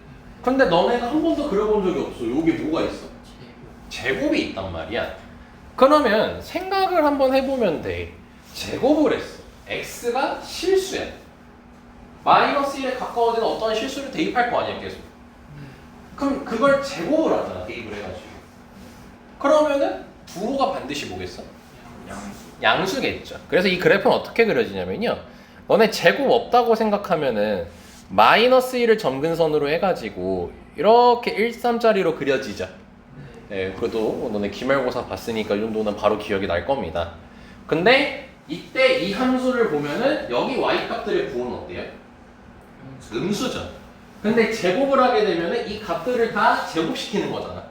근데 너네가 한 번도 그려본 적이 없어. 여기 뭐가 있어? 제곱이 있단 말이야. 그러면 생각을 한번 해보면 돼. 제곱을 했어. x가 실수야. 마이너스 1에 가까워지는 어떤 실수를 대입할 거 아니야 계속. 그럼 그걸 제곱을 하잖아 대입을 해가지고. 그러면은 부호가 반드시 뭐겠어? 양수겠죠. 그래서 이 그래프는 어떻게 그려지냐면요. 너네 제곱 없다고 생각하면은 마이너스 1을 점근선으로 해가지고 이렇게 1, 3짜리로 그려지죠. 네, 그래도 너네 기말고사 봤으니까 이 정도는 바로 기억이 날 겁니다. 근데 이때 이 함수를 보면은 여기 y 값들의 부호는 어때요? 음수죠. 근데 제곱을 하게 되면은 이 값들을 다 제곱시키는 거잖아.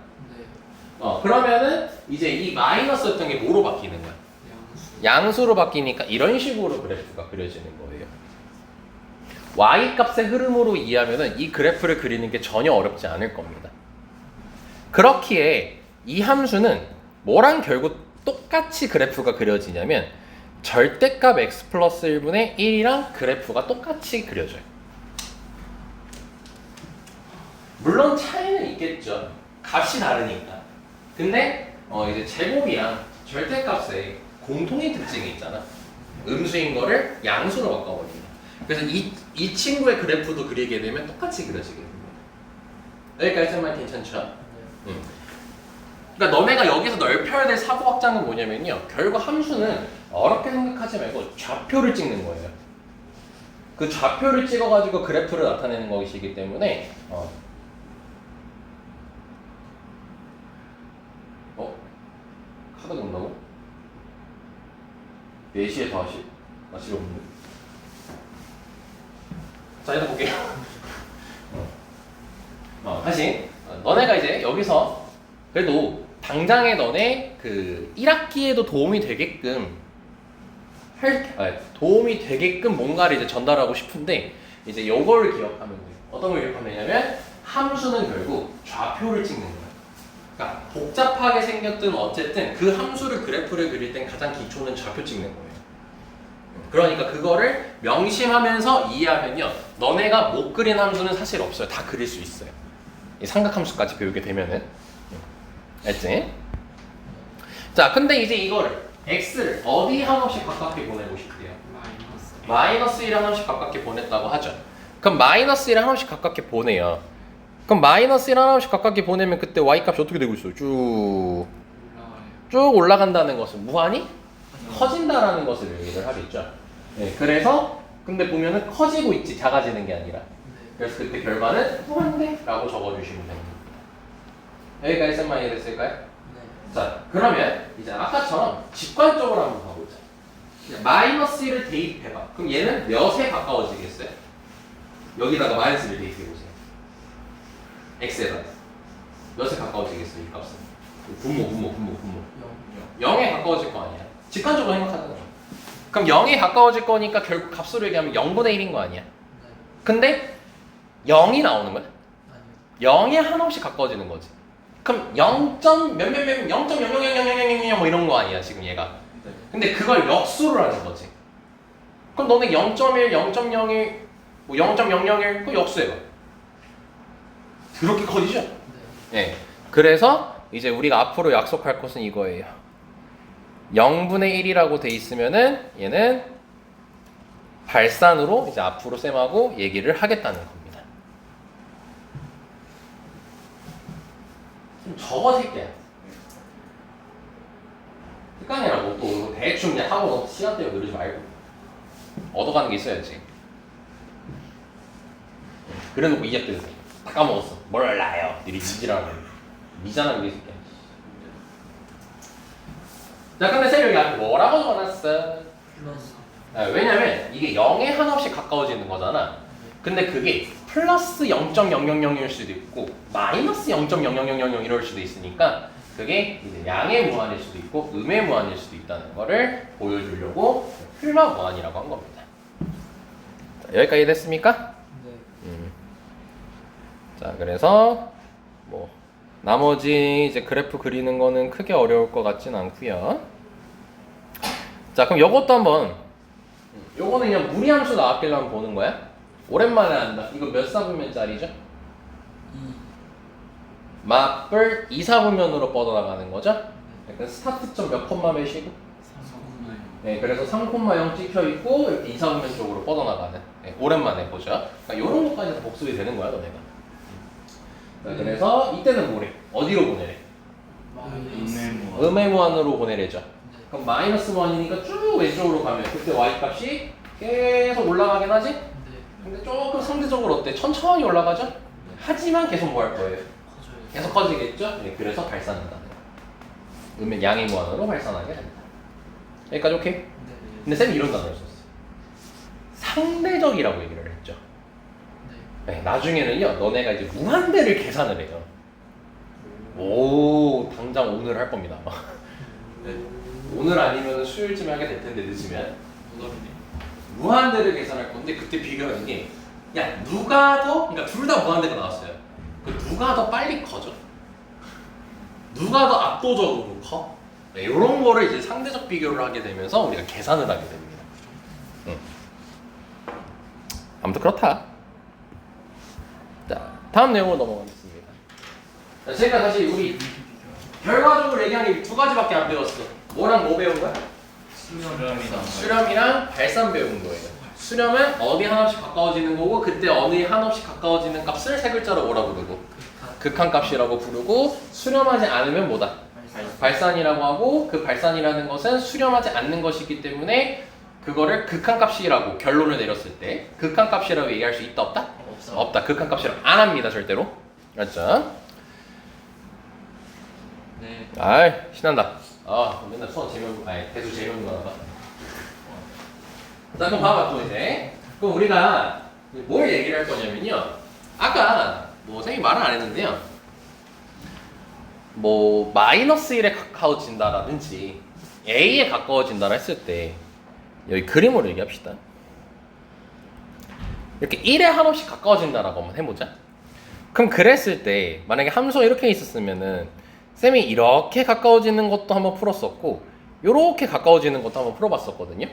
그러면은 이제 이 마이너스였던 게 뭐로 바뀌는 거야? 양수로 바뀌니까 이런 식으로 그래프가 그려지는 거예요. y 값의 흐름으로 이해하면은 이 그래프를 그리는 게 전혀 어렵지 않을 겁니다. 그렇기에 이 함수는 뭐랑 결국 똑같이 그래프가 그려지냐면 절대값 x 플러스 1분의 1이랑 그래프가 똑같이 그려져요. 물론 차이는 있겠죠. 값이 다르니까. 근데 이제 제곱이랑 절대값에 공통의 특징이 있잖아. 음수인 거를 양수로 바꿔버린다. 그래서 이 친구의 그래프도 그리게 되면 똑같이 그려지게 됩니다. 여기까지만 괜찮죠? 그러니까 너네가 여기서 넓혀야 될 사고 확장은 뭐냐면요. 결국 함수는 어렵게 생각하지 말고 좌표를 찍는 거예요. 그 좌표를 찍어가지고 그래프를 나타내는 것이기 때문에 카드가 온다고? 4시에 다시? 나 집에 없는데? 자, 일단 볼게요. 다시. 너네가 이제 여기서 그래도 당장에 너네 그 1학기에도 도움이 되게끔 도움이 되게끔 뭔가를 이제 전달하고 싶은데 이제 요거를 기억하면 돼요. 어떤 걸 기억하면 되냐면 함수는 결국 좌표를 찍는 거야. 그러니까 복잡하게 생겼든 어쨌든 그 함수를 그래프를 그릴 땐 가장 기초는 좌표 찍는 거예요. 그러니까 그거를 명심하면서 이해하면요. 너네가 못 그린 함수는 사실 없어요. 다 그릴 수 있어요. 이 삼각함수까지 배우게 되면은. 알지? 자, 근데 이제 이거를 x를 어디 한없이 가깝게 보내고 싶대요? 마이너스 1에 한없이 가깝게 보냈다고 하죠. 그럼 마이너스 1에 한없이 가깝게 보내요. 그럼 마이너스 1에 한없이 가깝게 보내면 그때 y 값이 어떻게 되고 있어요? 쭉 올라간다는 것은 무한히 커진다라는 것을 얘기를 하겠죠. 네, 그래서 근데 보면은 커지고 있지 작아지는 게 아니라. 그래서 그때 결과는 무한대 라고 적어주시면 됩니다. 여기까지만 이해됐을까요? 네. 자, 그러면 이제 아까처럼 직관적으로 한번 가보자. 마이너스 1을 대입해봐. 그럼 얘는 몇에 가까워지겠어요? 여기다가 마이너스 1을 대입해보세요. x에다가 몇에 가까워지겠어요? 이 값은 분모 0에 가까워질 거 아니야. 직관적으로 생각하는 거야. 그럼 0에 가까워질 거니까 결국 값으로 얘기하면 0분의 1인 거 아니야. 근데 0이 나오는 거야? 0에 한없이 가까워지는 거지. 그럼 0.00000000 뭐 이런 거 아니야 지금 얘가. 근데 그걸 역수를 하는 거지. 그럼 너네 0.1, 0.01, 뭐 0.001 그 역수해봐. 그렇게 커지죠? 네. 그래서 이제 우리가 앞으로 약속할 것은 이거예요. 0분의 1이라고 돼 있으면은 얘는 발산으로 이제 앞으로 쌤하고 얘기를 하겠다는 겁니다. 좀 적어 새끼야. 습관이라고 또 대충 그냥 하고 시간 때문에 그러지 말고. 얻어가는 게 있어야지. 그래놓고 이겼대. 다 까먹었어. 몰라요. 니리 지지라고. 미잖아 이게 새끼야. 자, 근데 쌤 여기 앞에 뭐라고 적어놨어? 플러스. 왜냐면 이게 0에 한없이 가까워지는 거잖아. 근데 그게 플러스 0.0000일 수도 있고 마이너스 0.0000 이럴 수도 있으니까 그게 이제 양의 무한일 수도 있고 음의 무한일 수도 있다는 거를 보여주려고 풀마 무한이라고 한 겁니다. 자, 여기까지 됐습니까? 네. 자, 그래서 뭐 나머지 이제 그래프 그리는 거는 크게 어려울 것 같진 않고요. 자, 그럼 요것도 한번 요거는 그냥 무리함수 나왔길래 한번 보는 거야. 오랜만에 한다. 이거 몇 사분면짜리죠? 2. 마블 2사분면으로 뻗어나가는 거죠? 약간 스타트점 몇 콤마 몇이고? 3. 네, 그래서 3,0 찍혀있고 이렇게 2사분면 쪽으로 뻗어나가는 네, 오랜만에 보죠. 그러니까 이런 것까지 다 복습이 되는 거야 너네가. 자, 그래서 이때는 뭐래? 어디로 보내래? 마이너스. 음의 무한으로 보내래죠. 네. 그럼 마이너스 1이니까 쭉 왼쪽으로 가면 그때 y-값이 계속 올라가긴 하지? 네. 근데 조금 상대적으로 어때? 천천히 올라가죠? 하지만 계속 뭐 할 거예요? 커져요. 계속 커지겠죠? 네, 그래서 발산한다는 거예요. 음의 양의 무한으로 발산하게 된다. 여기까지 오케이? 네. 근데 쌤이 이런 단어를 썼어요. 상대적이라고 얘기를 했죠. 네. 네, 나중에는요, 너네가 이제 무한대를 계산을 해요. 오, 당장 오늘 할 겁니다. 아마. 네. 오늘 아니면 수요일쯤에 하게 될 텐데 늦으면 오늘이네. 무한대를 계산할 건데 그때 비교하는 게, 야 누가 더, 그러니까 둘 다 무한대가 나왔어요. 그 누가 더 빨리 커져? 누가 더 압도적으로 커? 네, 이런 거를 이제 상대적 비교를 하게 되면서 우리가 계산을 하게 됩니다. 아무튼 그렇다. 자, 다음 내용으로 넘어가겠습니다. 자, 제가 다시 우리 결과적으로 얘기한 게 두 가지밖에 안 배웠어. 뭐랑 뭐 배운 거야? 수렴이다. 수렴이랑 발산 배운 거예요. 수렴은 어디 한없이 가까워지는 거고 그때 어디 한없이 가까워지는 값을 세 글자로 뭐라 부르고 극한값이라고 부르고 수렴하지 않으면 뭐다? 발산이라고 하고 그 발산이라는 것은 수렴하지 않는 것이기 때문에 그거를 극한값이라고 결론을 내렸을 때 극한값이라고 얘기할 수 있다 없다? 없어. 없다. 극한값이라고 안 합니다 절대로. 맞죠? 네. 아이 신난다. 아 맨날 수학 재미없는 아니 대수 재미없는 거나 봐. 자 그럼 봐봐 또 이제 그럼 우리가 뭘 얘기를 할 거냐면요. 아까 뭐 선생님이 말은 안 했는데요. 뭐 마이너스 1에 가까워진다라든지 A에 가까워진다라 했을 때 여기 그림으로 얘기합시다. 이렇게 1에 한없이 가까워진다라고 한번 해보자. 그럼 그랬을 때 만약에 함수가 이렇게 있었으면은 쌤이 이렇게 가까워지는 것도 한번 풀었었고 이렇게 가까워지는 것도 한번 풀어봤었거든요.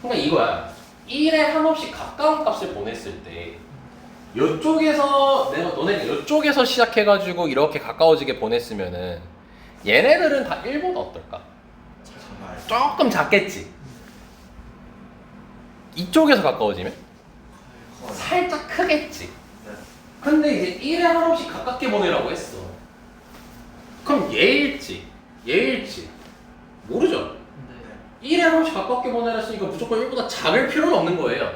그러니까 이거야. 1에 한없이 가까운 값을 보냈을 때 이쪽에서 너네가 이쪽에서 시작해가지고 이렇게 가까워지게 보냈으면은 얘네들은 다 1보다 어떨까? 조금 작겠지. 이쪽에서 가까워지면 살짝 크겠지. 근데 이제 1에 한없이 가깝게 보내라고 했어. 그럼 얘일지 얘일지 모르죠. 네. 1에 한없이 가깝게 보내라 했으니까 무조건 1보다 작을 필요는 없는 거예요.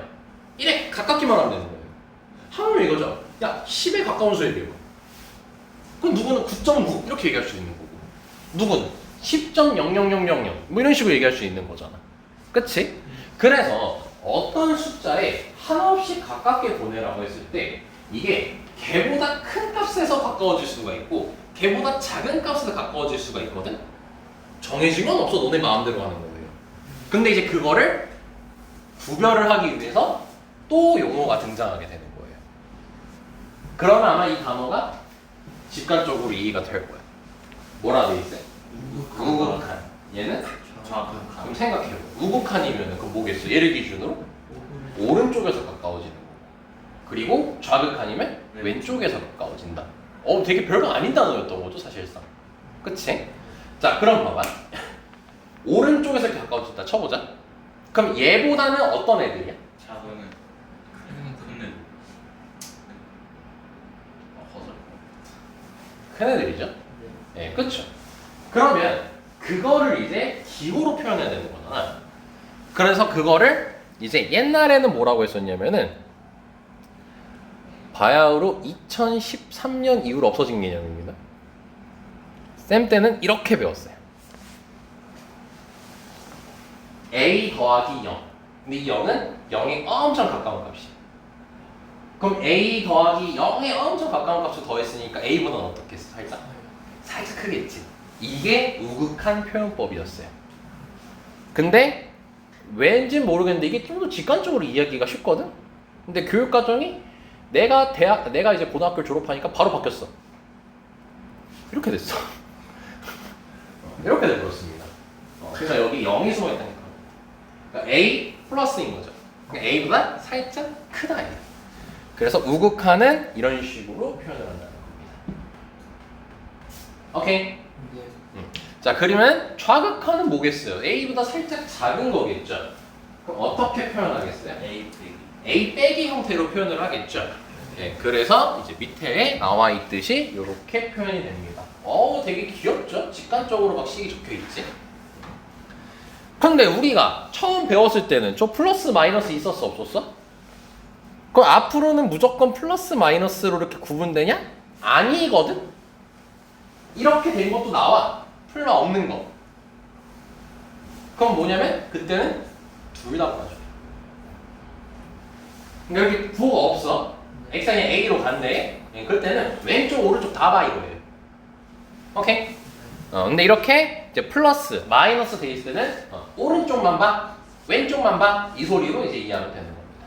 1에 가깝기만 하면 되는 거예요. 하면 이거죠. 야 10에 가까운 수 얘기해봐. 그럼 누구는 9.9 이렇게 얘기할 수 있는 거고 누구는 10.00000 뭐 이런 식으로 얘기할 수 있는 거잖아. 그치? 그래서 어떤 숫자에 한없이 가깝게 보내라고 했을 때 이게 걔보다 큰 값에서 가까워질 수가 있고 걔보다 작은 값에서 가까워질 수가 있거든. 정해진 건 없어. 너네 마음대로 하는 거예요. 근데 이제 그거를 구별을 하기 위해서 또 용어가 등장하게 되는 거예요. 그러면 아마 이 단어가 직관적으로 이해가 될 거야. 뭐라 돼 있어? 우극한. 얘는? 좌극한. 그럼 생각해요. 우극한이면 그럼 뭐겠어? 얘를 기준으로 오른쪽에서 가까워지는 거. 그리고 좌극한이면 왼쪽에서 가까워진다. 되게 별거 아닌 단어였던 거죠 사실상. 그치? 자 그럼 봐봐. 오른쪽에서 이렇게 가까워진다 쳐보자. 그럼 얘보다는 어떤 애들이야? 작은 큰 애. 허설. 큰 애들이죠. 예, 그쵸? 그러면 그거를 이제 기호로 표현해야 되는 거잖아. 그래서 그거를 이제 옛날에는 뭐라고 했었냐면은 바야흐로 2013년 이후로 없어진 개념입니다. 쌤 때는 이렇게 배웠어요. a 더하기 0. 근데 이 0은 0에 엄청 가까운 값이에요. 그럼 a 더하기 0에 엄청 가까운 값을 더했으니까 a보다는 어떻겠어? 살짝 크겠지. 이게 우극한 표현법이었어요. 근데 왠지 모르겠는데 이게 좀 더 직관적으로 이해하기가 쉽거든? 근데 교육과정이 내가 이제 고등학교를 졸업하니까 바로 바뀌었어. 이렇게 됐어. 이렇게 돼버렸습니다. 그래서 여기 0이 숨어있다니까. 그러니까 a 플러스인 거죠. 그러니까 a보다 살짝 크다. 그래서 우극한은 이런 식으로 표현을 한다는 겁니다. 오케이? 네. 자, 그러면 좌극한은 뭐겠어요? a보다 살짝 작은 거겠죠. 그럼 어떻게 표현하겠어요? a 빼기 형태로 표현을 하겠죠. 네, 그래서 이제 밑에 나와 있듯이 이렇게 표현이 됩니다. 되게 귀엽죠? 직관적으로 막 식이 적혀 있지. 근데 우리가 처음 배웠을 때는 저 플러스 마이너스 있었어 없었어? 그럼 앞으로는 무조건 플러스 마이너스로 이렇게 구분되냐? 아니거든? 이렇게 된 것도 나와. 풀마 없는 거. 그럼 뭐냐면 그때는 둘 다 구하죠. 그러니까 여기 부호가 없어. x가 그냥 a로 간대. 그럴 때는 왼쪽 오른쪽 다 봐 이거예요. 오케이? 근데 이렇게 이제 플러스 마이너스 돼 있을 때는 오른쪽만 봐, 왼쪽만 봐 이 소리로 이제 이해하면 되는 겁니다.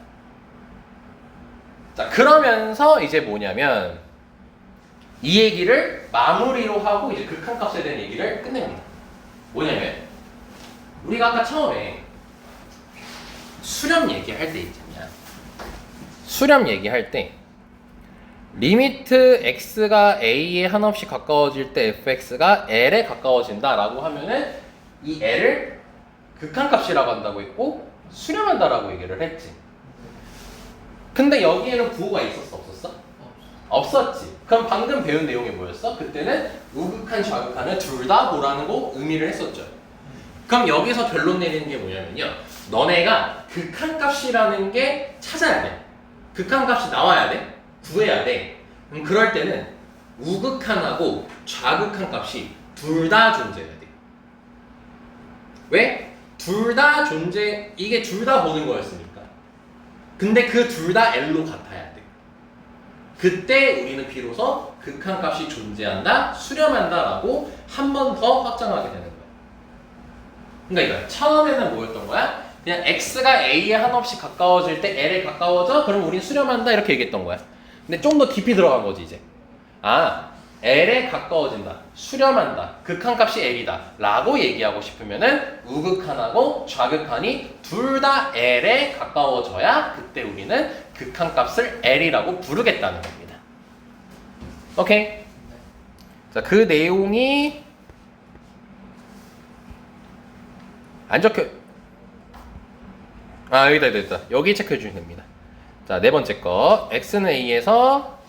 자, 그러면서 이제 뭐냐면 이 얘기를 마무리로 하고 이제 극한값에 대한 얘기를 끝냅니다. 뭐냐면 우리가 아까 처음에 수렴 얘기할 때 있잖냐. 수렴 얘기할 때 리미트 x가 a에 한없이 가까워질 때 fx가 l에 가까워진다 라고 하면은 이 l을 극한값이라고 한다고 했고 수렴한다라고 얘기를 했지. 근데 여기에는 부호가 있었어 없었어? 없었지. 그럼 방금 배운 내용이 뭐였어? 그때는 우극한 좌극한을 둘 다 보라는 거 의미를 했었죠. 그럼 여기서 결론 내리는 게 뭐냐면요, 너네가 극한값이라는 게 찾아야 돼. 극한값이 나와야 돼. 구해야 돼. 그럴 때는 우극한하고 좌극한 값이 둘 다 존재해야 돼. 왜? 둘 다 이게 둘 다 보는 거였으니까. 근데 그 둘 다 L로 같아야 돼. 그때 우리는 비로소 극한값이 존재한다, 수렴한다 라고 한 번 더 확장하게 되는 거야. 그러니까 이거야. 처음에는 뭐였던 거야? 그냥 x가 a에 한없이 가까워질 때 l에 가까워져? 그럼 우린 수렴한다 이렇게 얘기했던 거야. 근데 좀 더 깊이 들어간 거지 이제. L에 가까워진다, 수렴한다, 극한값이 L이다 라고 얘기하고 싶으면은 우극한하고 좌극한이 둘 다 L에 가까워져야 그때 우리는 극한값을 L이라고 부르겠다는 겁니다. 오케이? 자, 그 내용이 안 적혀. 여기다. 여기 체크해 주시면 됩니다. 자, 네 번째 거. x는 a에서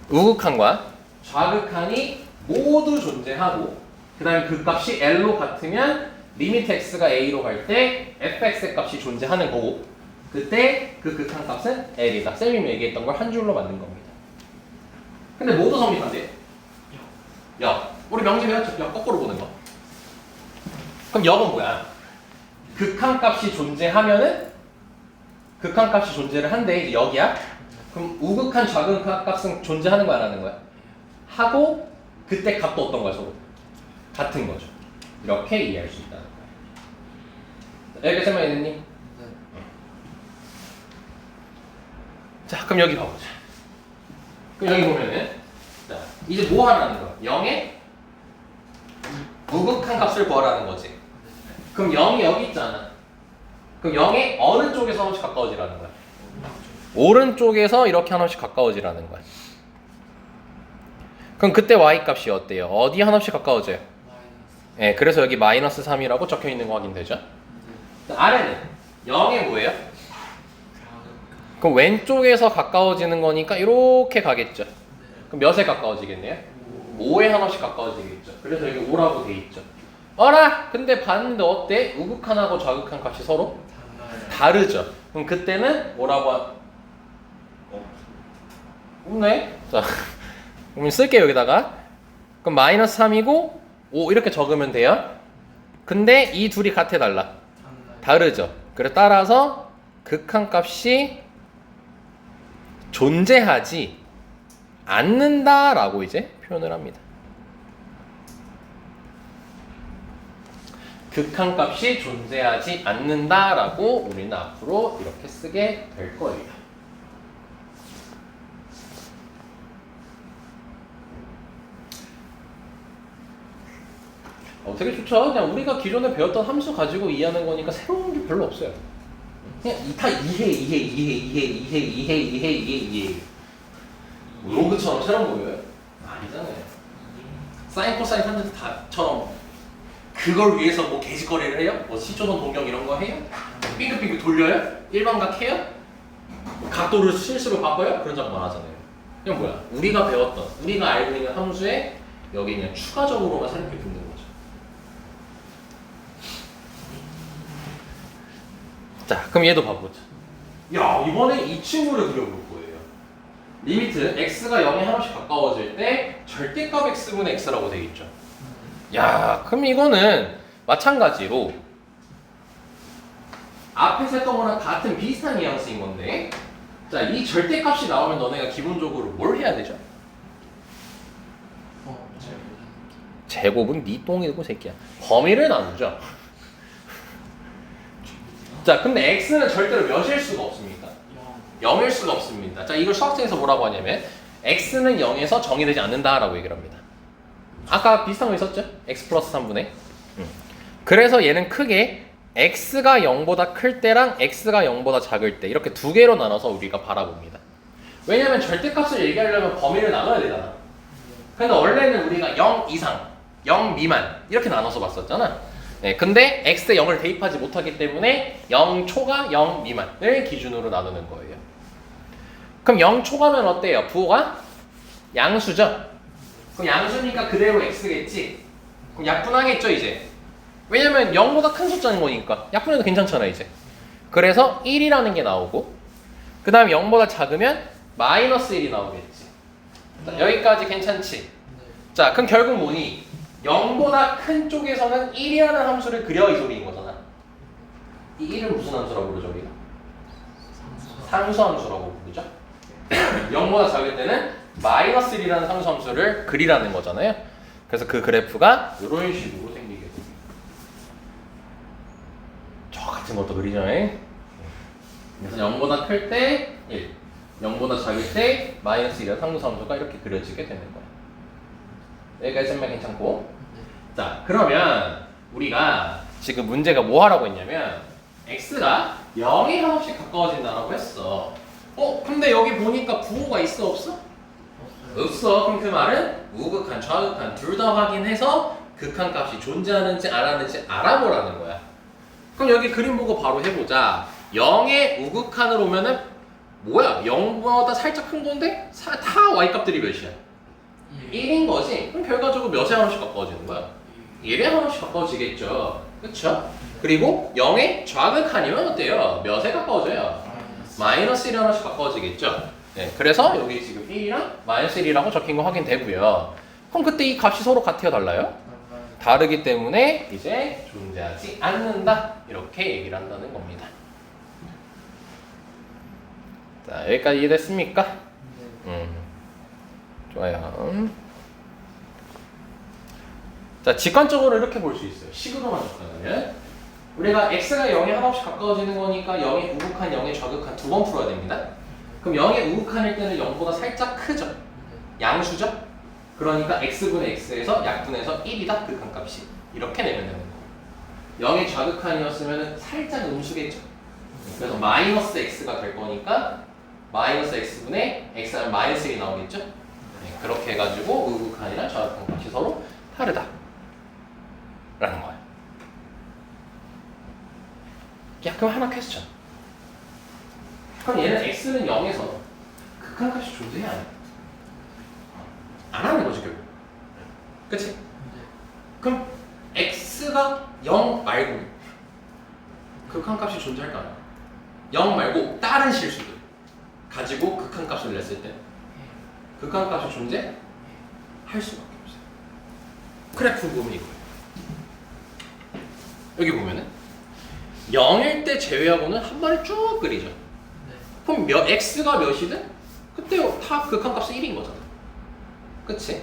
우극한과 좌극한이 모두 존재하고 그 다음에 그 값이 l로 같으면 리미트 x가 a로 갈 때 fx의 값이 존재하는 거고 그때 그 극한 값은 l이다. 쌤이 얘기했던 걸 한 줄로 만든 겁니다. 근데 모두 성립한대. 우리 명제 배웠죠? 거꾸로 보는 거. 그럼 역은 뭐야? 극한값이 존재하면은 극한값이 존재를 한데 이제 여기야. 그럼 우극한 좌극한 값은 존재하는 거야 안 하는 거야? 하고 그때 값도 어떤 거야 서로? 같은 거죠. 이렇게 이해할 수 있다는 거야. 여기까지 설명했니? 네. 자, 그럼 여기 가보자. 그럼 여기 보면은 자, 이제 뭐 하라는 거야? 0의 우극한 값을 구하라는 거지. 그럼 0이 여기 있잖아. 그럼 0의 어느 쪽에서 하나씩 가까워지라는 거야? 오른쪽에서 이렇게 하나씩 가까워지라는 거야. 그럼 그때 y 값이 어때요? 어디 하나씩 가까워져요? 네, 그래서 여기 마이너스 3이라고 적혀 있는 거 확인되죠? 아래는 0의 뭐예요? 그럼 왼쪽에서 가까워지는 거니까 이렇게 가겠죠. 그럼 몇에 가까워지겠네요? 5에 하나씩 가까워지겠죠. 그래서 여기 5라고 돼 있죠. 어라! 근데 봤는데 어때? 우극한하고 좌극한 값이 서로 다르죠. 그럼 그때는 뭐라고 없네? 자, 그럼 쓸게요 여기다가. 그럼 마이너스 3이고 5 이렇게 적으면 돼요. 근데 이 둘이 같아 달라? 다르죠. 그래 따라서 극한값이 존재하지 않는다라고 이제 표현을 합니다. 극한값이 존재하지 않는다라고 우리는 앞으로 이렇게 쓰게 될 거예요. 되게 좋죠. 그냥 우리가 기존에 배웠던 함수 가지고 이해하는 거니까 새로운 게 별로 없어요. 그냥 다 이해. 로그처럼 새로운 거예요? 아니잖아요. 사인, 코사인, 탄젠트 다처럼 그걸 위해서 뭐 개짓거리를 해요? 뭐 시초선 동경 이런 거 해요? 빙글빙글 돌려요? 일반각 해요? 각도를 실수로 바꿔요? 그런 작업 안 하잖아요. 그냥 뭐야? 우리가 배웠던, 우리가 알고 있는 함수에 여기 그냥 추가적으로만 새롭게 붙는 거죠. 자, 그럼 얘도 봐보자. 야, 이번에 이 친구를 그려볼 거예요. 리미트 x가 0에 하나씩 가까워질 때 절대값 x분의 x라고 되어 있죠. 야, 그럼 이거는 마찬가지로 앞에서 했던 거랑 같은 비슷한 뉘앙스인 건데, 자, 이 절대값이 나오면 너네가 기본적으로 뭘 해야 되죠? 제곱은 네 똥이고 새끼야. 범위를 나누죠. 자, 근데 x는 절대로 몇일 수가 없습니까? 0일 수가 없습니다. 자, 이걸 수학책에서 뭐라고 하냐면 x는 0에서 정의되지 않는다라고 얘기를 합니다. 아까 비슷한 거 있었죠? x 플러스 3분의. 그래서 얘는 크게 x가 0보다 클 때랑 x가 0보다 작을 때 이렇게 두 개로 나눠서 우리가 바라봅니다. 왜냐면 절대값을 얘기하려면 범위를 나눠야 되잖아. 근데 원래는 우리가 0 이상, 0 미만 이렇게 나눠서 봤었잖아. 네, 근데 x에 0을 대입하지 못하기 때문에 0 초과 0 미만을 기준으로 나누는 거예요. 그럼 0 초과면 어때요? 부호가 양수죠? 그럼 양수니까 그대로 x겠지? 그럼 약분하겠죠 이제? 왜냐면 0보다 큰 숫자인 거니까 약분해도 괜찮잖아 이제. 그래서 1이라는 게 나오고 그 다음에 0보다 작으면 마이너스 1이 나오겠지. 자, 여기까지 괜찮지? 자, 그럼 결국 뭐니? 0보다 큰 쪽에서는 1이라는 함수를 그려 이 소리인 거잖아. 이 1을 무슨 함수라고 부르죠 우리가? 상수함수라고 부르죠. 0보다 작을 때는 마이너스 1이라는 상수함수를 그리라는 거잖아요. 그래서 그 그래프가 이런 식으로 생기게 됩니다. 저 같은 것도 그리죠. 그래서 0보다 클 때 1, 0보다 작을 때 마이너스 1이라는 상수함수가 이렇게 그려지게 되는 거예요. 여기까지 설명 괜찮고. 자, 그러면 우리가 지금 문제가 뭐 하라고 했냐면 x가 0에 한없이 가까워진다라고 했어. 근데 여기 보니까 부호가 있어 없어? 없어. 그럼 그 말은 우극한, 좌극한 둘 다 확인해서 극한값이 존재하는지 안 하는지 알아보라는 거야. 그럼 여기 그림 보고 바로 해보자. 0의 우극한으로 오면은 뭐야? 0보다 살짝 큰 건데 다 y값들이 몇이야? 1인 거지? 그럼 결과적으로 몇에 하나씩 가까워지는 거야? 1에 하나씩 가까워지겠죠. 그쵸? 그리고 0의 좌극한이면 어때요? 몇에 가까워져요? 마이너스 1에 하나씩 가까워지겠죠. 네, 그래서 여기 지금 1이랑 마이너스 1이라고 적힌 거 확인되고요. 그럼 그때 이 값이 서로 같아요? 달라요? 다르기 때문에 이제 존재하지 않는다. 이렇게 얘기를 한다는 겁니다. 자, 여기까지 이해됐습니까? 좋아요. 자, 직관적으로 이렇게 볼 수 있어요. 식으로만 접근하면 우리가 x가 0에 한없이 가까워지는 거니까 0의 우극한, 0의 좌극한 두 번 풀어야 됩니다. 그럼 0의 우극한일 때는 0보다 살짝 크죠? 양수죠? 그러니까 x분의 x에서 약분해서 1이다 극한값이. 이렇게 내면 되는 거예요. 0의 좌극한이었으면 살짝 음수겠죠? 그래서 마이너스 x가 될 거니까 마이너스 x분의 x하면 마이너스 1이 나오겠죠? 네, 그렇게 해가지고 우극한이랑 좌극한 값이 서로 다르다 라는 거예요. 야, 그럼 하나 퀘스천. 그럼 얘는 x는 0에서 극한값이 존재해 안 해? 안 하는 거지 결국. 그치? 그럼 x가 존재할까요? 0 말고 다른 실수들 가지고 극한값을 냈을 때 극한값이 존재할 수밖에 없어요. 그래프 보면 이거예요. 여기 보면은 0일 때 제외하고는 한 번에 쭉 그리죠. 그럼 x가 몇이든 그때 다 극한값은 1인 거잖아. 그치?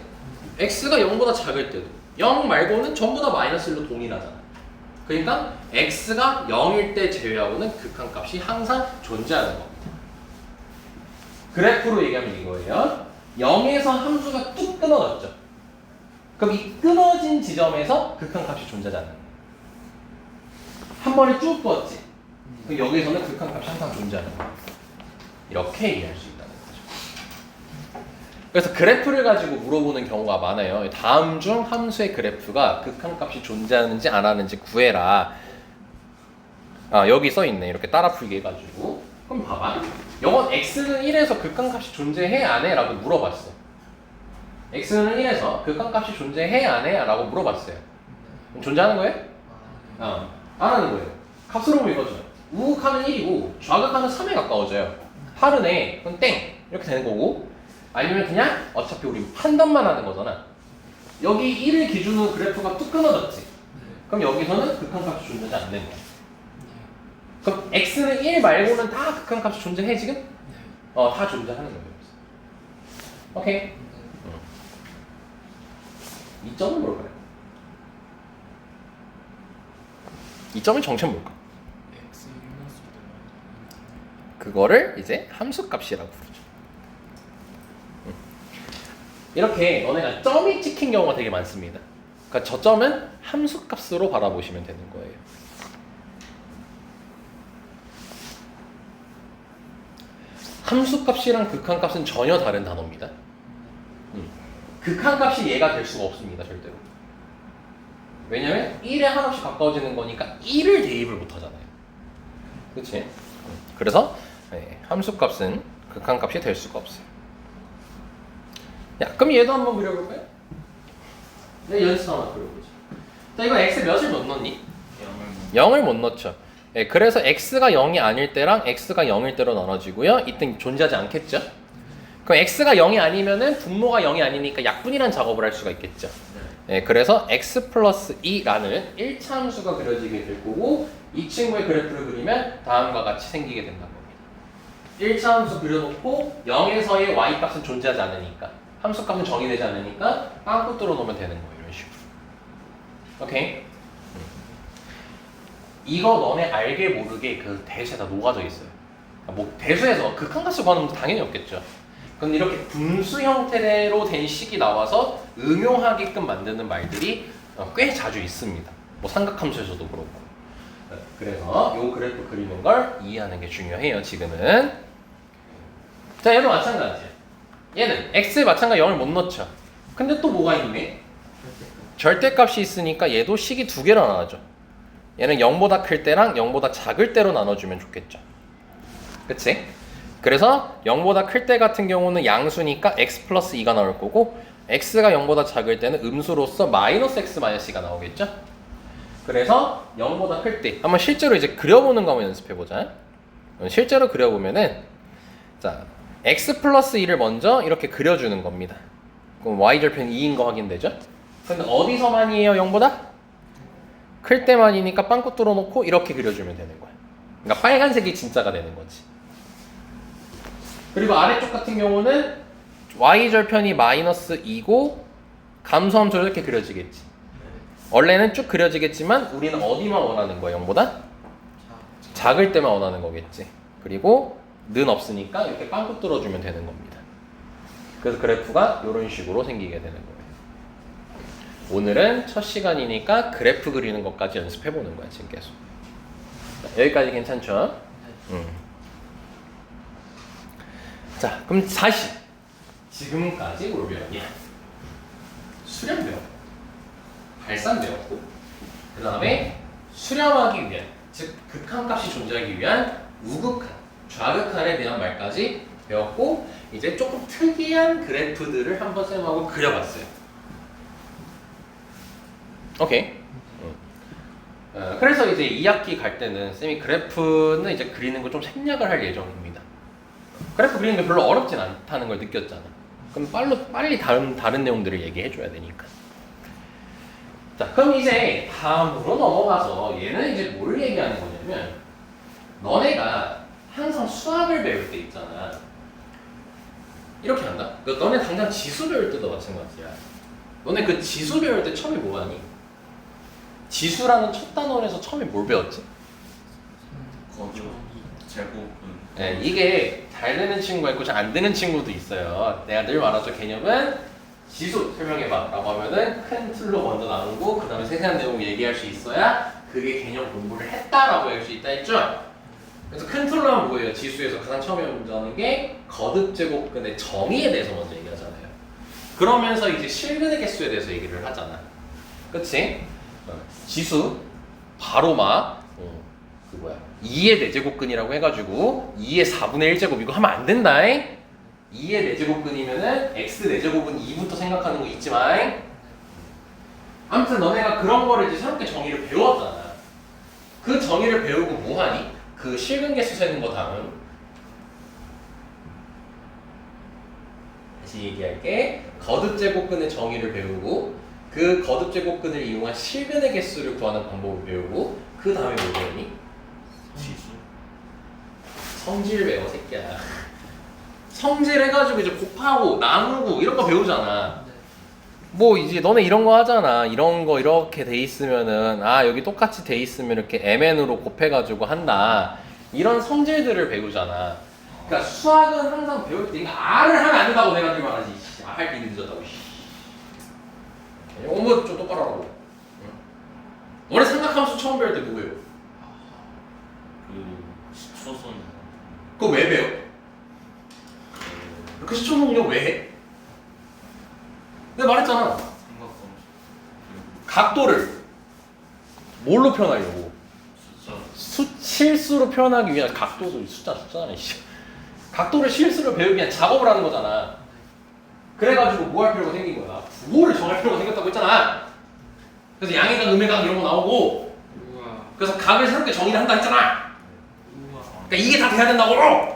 x가 0보다 작을 때도 0 말고는 전부 다 마이너스 1로 동일하잖아. 그러니까 x가 0일 때 제외하고는 극한값이 항상 존재하는 겁니다. 그래프로 얘기하면 이거예요. 0에서 함수가 뚝 끊어졌죠. 그럼 이 끊어진 지점에서 극한값이 존재하지 않는 거예요. 한 번에 쭉 뻗지. 그럼 여기서는 극한값이 항상 존재하는 거예요. 이렇게 얘기할 수 있다는 거죠. 그래서 그래프를 가지고 물어보는 경우가 많아요. 다음 중 함수의 그래프가 극한값이 존재하는지 안 하는지 구해라. 여기 써있네. 이렇게 따라 풀기 해가지고. 그럼 봐봐. 영원 x는 1에서 극한값이 존재해 안 해? 라고 물어봤어. x는 1에서 극한값이 존재해 안 해? 라고 물어봤어요. 그럼 존재하는 거예요? 안 하는 거예요. 값으로 보면 이거죠. 우극하면 1이고 좌극하면 3에 가까워져요. 하르네. 그럼 땡. 이렇게 되는 거고, 아니면 그냥 어차피 우리 판단만 하는 거잖아. 여기 1을 기준으로 그래프가 뚝 끊어졌지. 그럼 여기서는 극한값이 존재하지 않는 거야. 그럼 x는 1 말고는 다 극한값이 존재해 지금? 다 존재하는 거예요. 오케이. 이 점은 뭘까요? 이 점의 정체는 뭘까? X 마이너스 그거를 이제 함수값이라고 부르죠. 이렇게 너네가 점이 찍힌 경우가 되게 많습니다. 그러니까 저 점은 함수값으로 바라보시면 되는 거예요. 함수값이랑 극한값은 전혀 다른 단어입니다. 극한값이 얘가 될 수가 없습니다, 절대로. 왜냐면 1에 한없이 가까워지는 거니까 1을 대입을 못 하잖아요. 그치? 그래서 함수값은 극한값이 될 수가 없어요. 야, 그럼 얘도 한번 그려볼까요? 네, 연습 한번 그려보죠. 자, 이거 x 몇을 못 넣니? 0을 못 넣죠. 그래서 x가 0이 아닐 때랑 x가 0일 때로 나눠지고요. 이때 존재하지 않겠죠? 그럼 x가 0이 아니면은 분모가 0이 아니니까 약분이라는 작업을 할 수가 있겠죠. 그래서 x 플러스 2라는 1차 함수가 그려지게 될 거고, 이 친구의 그래프를 그리면 다음과 같이 생기게 된다는 겁니다. 1차 함수 그려놓고 0에서의 y값은 존재하지 않으니까, 함수값은 정의되지 않으니까 빵꾸 뚫어 놓으면 되는 거예요. 이런 식으로. 오케이? 이거 너네 알게 모르게 그 대수에 다 녹아져 있어요. 뭐 대수에서 극한값을 구하는 건 당연히 없겠죠. 근데 이렇게 분수 형태로 된 식이 나와서 응용하게끔 만드는 말들이 꽤 자주 있습니다. 뭐 삼각함수에서도 그렇고. 그래서 이 그래프 그리는 걸 이해하는 게 중요해요. 지금은. 자, 얘도 마찬가지야. 얘는 x에 마찬가지 0을 못 넣죠. 근데 또 뭐가 있네? 절대값이 있으니까 얘도 식이 두 개로 나눠져. 얘는 0보다 클 때랑 0보다 작을 때로 나눠주면 좋겠죠. 그치? 그래서 0보다 클 때 같은 경우는 양수니까 x 플러스 2가 나올 거고, x가 0보다 작을 때는 음수로서 마이너스 x 마이너스 2가 나오겠죠? 그래서 0보다 클 때 한번 실제로 이제 그려보는 거 한번 연습해보자. 실제로 그려보면은, 자, x 플러스 2를 먼저 이렇게 그려주는 겁니다. 그럼 y절편 2인 거 확인되죠? 근데 어디서만이에요? 0보다? 클 때만이니까 빵꾸 뚫어놓고 이렇게 그려주면 되는 거야. 그러니까 빨간색이 진짜가 되는 거지. 그리고 아래쪽 같은 경우는 y절편이 마이너스 2고 감소함수로 이렇게 그려지겠지. 원래는 쭉 그려지겠지만 우리는 어디만 원하는 거야? 0보다? 작을 때만 원하는 거겠지. 그리고 는 없으니까 이렇게 빵꾸 뚫어주면 되는 겁니다. 그래서 그래프가 이런 식으로 생기게 되는 거예요. 오늘은 첫 시간이니까 그래프 그리는 것까지 연습해보는 거야, 지금 계속. 여기까지 괜찮죠? 자, 그럼 다시 지금까지 뭘 배웠냐? 수렴 배웠고, 발산 배웠고, 그 다음에 수렴하기 위한, 즉 극한값이 존재하기 위한 우극한, 좌극한에 대한 말까지 배웠고, 이제 조금 특이한 그래프들을 한번 쌤하고 그려봤어요. 오케이. 그래서 이제 2학기 갈 때는 쌤이 그래프는 이제 그리는 거 좀 생략을 할 예정입니다. 그래프 그리는 게 별로 어렵진 않다는 걸 느꼈잖아. 그럼 빨리 다른 내용들을 얘기해 줘야 되니까. 자, 그럼 이제 다음으로 넘어가서 얘는 이제 뭘 얘기하는 거냐면 너네가 항상 수학을 배울 때 있잖아. 이렇게 한다. 그러니까 너네 당장 지수 배울 때도 마찬가지야. 너네 그 지수 배울 때 처음에 뭐 하니? 지수라는 첫 단원에서 처음에 뭘 배웠지? 거주 제곱은 네, 이게 잘 되는 친구가 있고 잘 안 되는 친구도 있어요. 내가 늘 말하죠. 개념은 지수 설명해봐 라고 하면은 큰 틀로 먼저 나누고 그 다음에 세세한 내용 얘기할 수 있어야 그게 개념 공부를 했다라고 할 수 있다 했죠. 그래서 큰 틀로 하면 뭐예요? 지수에서 가장 처음에 먼저 하는 게 거듭제곱근의 정의에 대해서 먼저 얘기하잖아요. 그러면서 이제 실근의 개수에 대해서 얘기를 하잖아. 그치? 지수 바로 막 그 뭐야 2의 4제곱근이라고 해가지고 2의 4분의 1제곱 이거 하면 안 된다. 2의 4제곱근이면은 x 4제곱은 2부터 생각하는 거 있지만 아무튼 너네가 그런 거를 이제 새롭게 정의를 배웠잖아. 그 정의를 배우고 뭐하니? 그 실근 개수 세는 거 다음 다시 얘기할게. 거듭제곱근의 정의를 배우고 그 거듭제곱근을 이용한 실근의 개수를 구하는 방법을 배우고 그 다음에 뭐 배우니? 지수 성질 배워 새끼야. 성질 해가지고 이제 곱하고 나누고 이런 거 배우잖아. 네. 뭐 이제 너네 이런 거 하잖아. 이런 거 이렇게 돼 있으면은 아 여기 똑같이 돼 있으면 이렇게 mn으로 곱해가지고 한다. 이런 성질들을 배우잖아. 그러니까 수학은 항상 배울 때 R을 하면 안 된다고 내가 늘 말하지. 할 때 이미 늦었다고. 이거 좀 똑바로 하라고. 너네 삼각함수 처음 배울 때 뭐예요? 그 시초선 그거 왜 배워? 그 시초성령 왜 해? 내가 말했잖아. 삼각함수 각도를 뭘로 표현하려고? 숫자 실수로 표현하기 위한 각도도 숫자잖아. 각도를 실수로 배우기 위한 작업을 하는 거잖아. 그래가지고 뭐 할 필요가 생긴 거야? 부호를 정할 필요가 생겼다고 했잖아. 그래서 양의각, 음의각 이런 거 나오고 우와. 그래서 각을 새롭게 정의를 한다 했잖아. 우와. 그러니까 이게 다 돼야 된다고. 우와.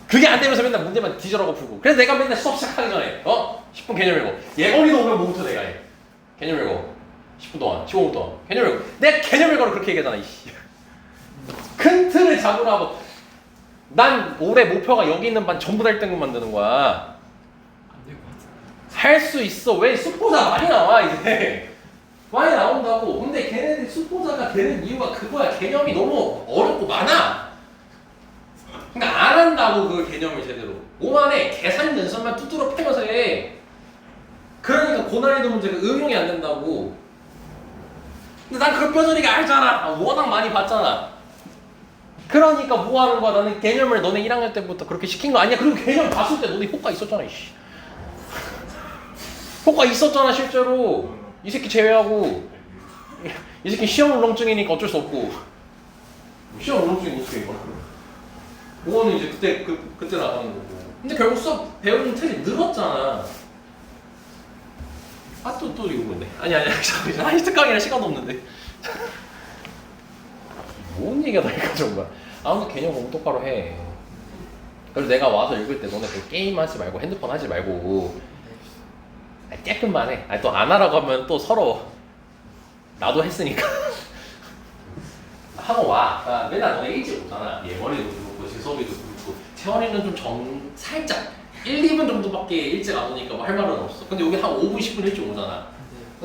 그게 안 되면서 맨날 문제만 뒤져라고 풀고. 그래서 내가 맨날 수업 시작하기 전에 10분 개념 읽어. 예건이도 오면 뭐부터 내가 해? 개념 읽어. 10분 동안, 15분 동안 개념 읽어. 내가 개념 읽어로 그렇게 얘기하잖아. 이씨. 큰 틀을 잡으라고. 난 올해 목표가 여기 있는 반 전부 다 1등급 만드는 거야. 안 될 것 같아. 할 수 있어. 왜 수포자 많이 나와 이제. 많이 나온다고. 근데 걔네들 수포자가 되는 이유가 그거야. 개념이 너무 어렵고 많아. 그러니까 안 한다고 그 개념을 제대로. 몸 안에 계산 연산만 뚜드러 패면서 해. 그러니까 고난이도 문제가 응용이 안 된다고. 근데 난 그걸 뼈저리게 알잖아. 워낙 많이 봤잖아. 그러니까 뭐 하는 거야? 나는 개념을 너네 1학년 때부터 그렇게 시킨 거 아니야? 그리고 개념 봤을 때 너네 효과 있었잖아. 이씨. 효과 있었잖아 실제로. 이 새끼 제외하고. 이 새끼 시험 울렁증이니까 어쩔 수 없고. 시험 울렁증이 어떻게 이거? 그거는 이제 그때 나가는 거고. 근데 결국 수업 배우는 틀이 늘었잖아. 아 또 이거 뭔데? 아니 잠깐만. 특강이라 시간도 없는데. 뭔 얘기가 다 여기까지 온 거야. 아무튼 개념 공부 똑바로 해. 그래서 내가 와서 읽을 때 너네 그 게임 하지 말고 핸드폰 하지 말고 조금만 해. 아니 또 안 하라고 하면 또 서로 나도 했으니까 하고 와. 그러니까 맨날 너네 일찍 오잖아. 예머리도 그렇고 재섭이도 그렇고 채원이는 좀 살짝 1, 2분 정도밖에 일찍 안 오니까 뭐 할 말은 없어. 근데 여기 한 5분, 10분 일찍 오잖아.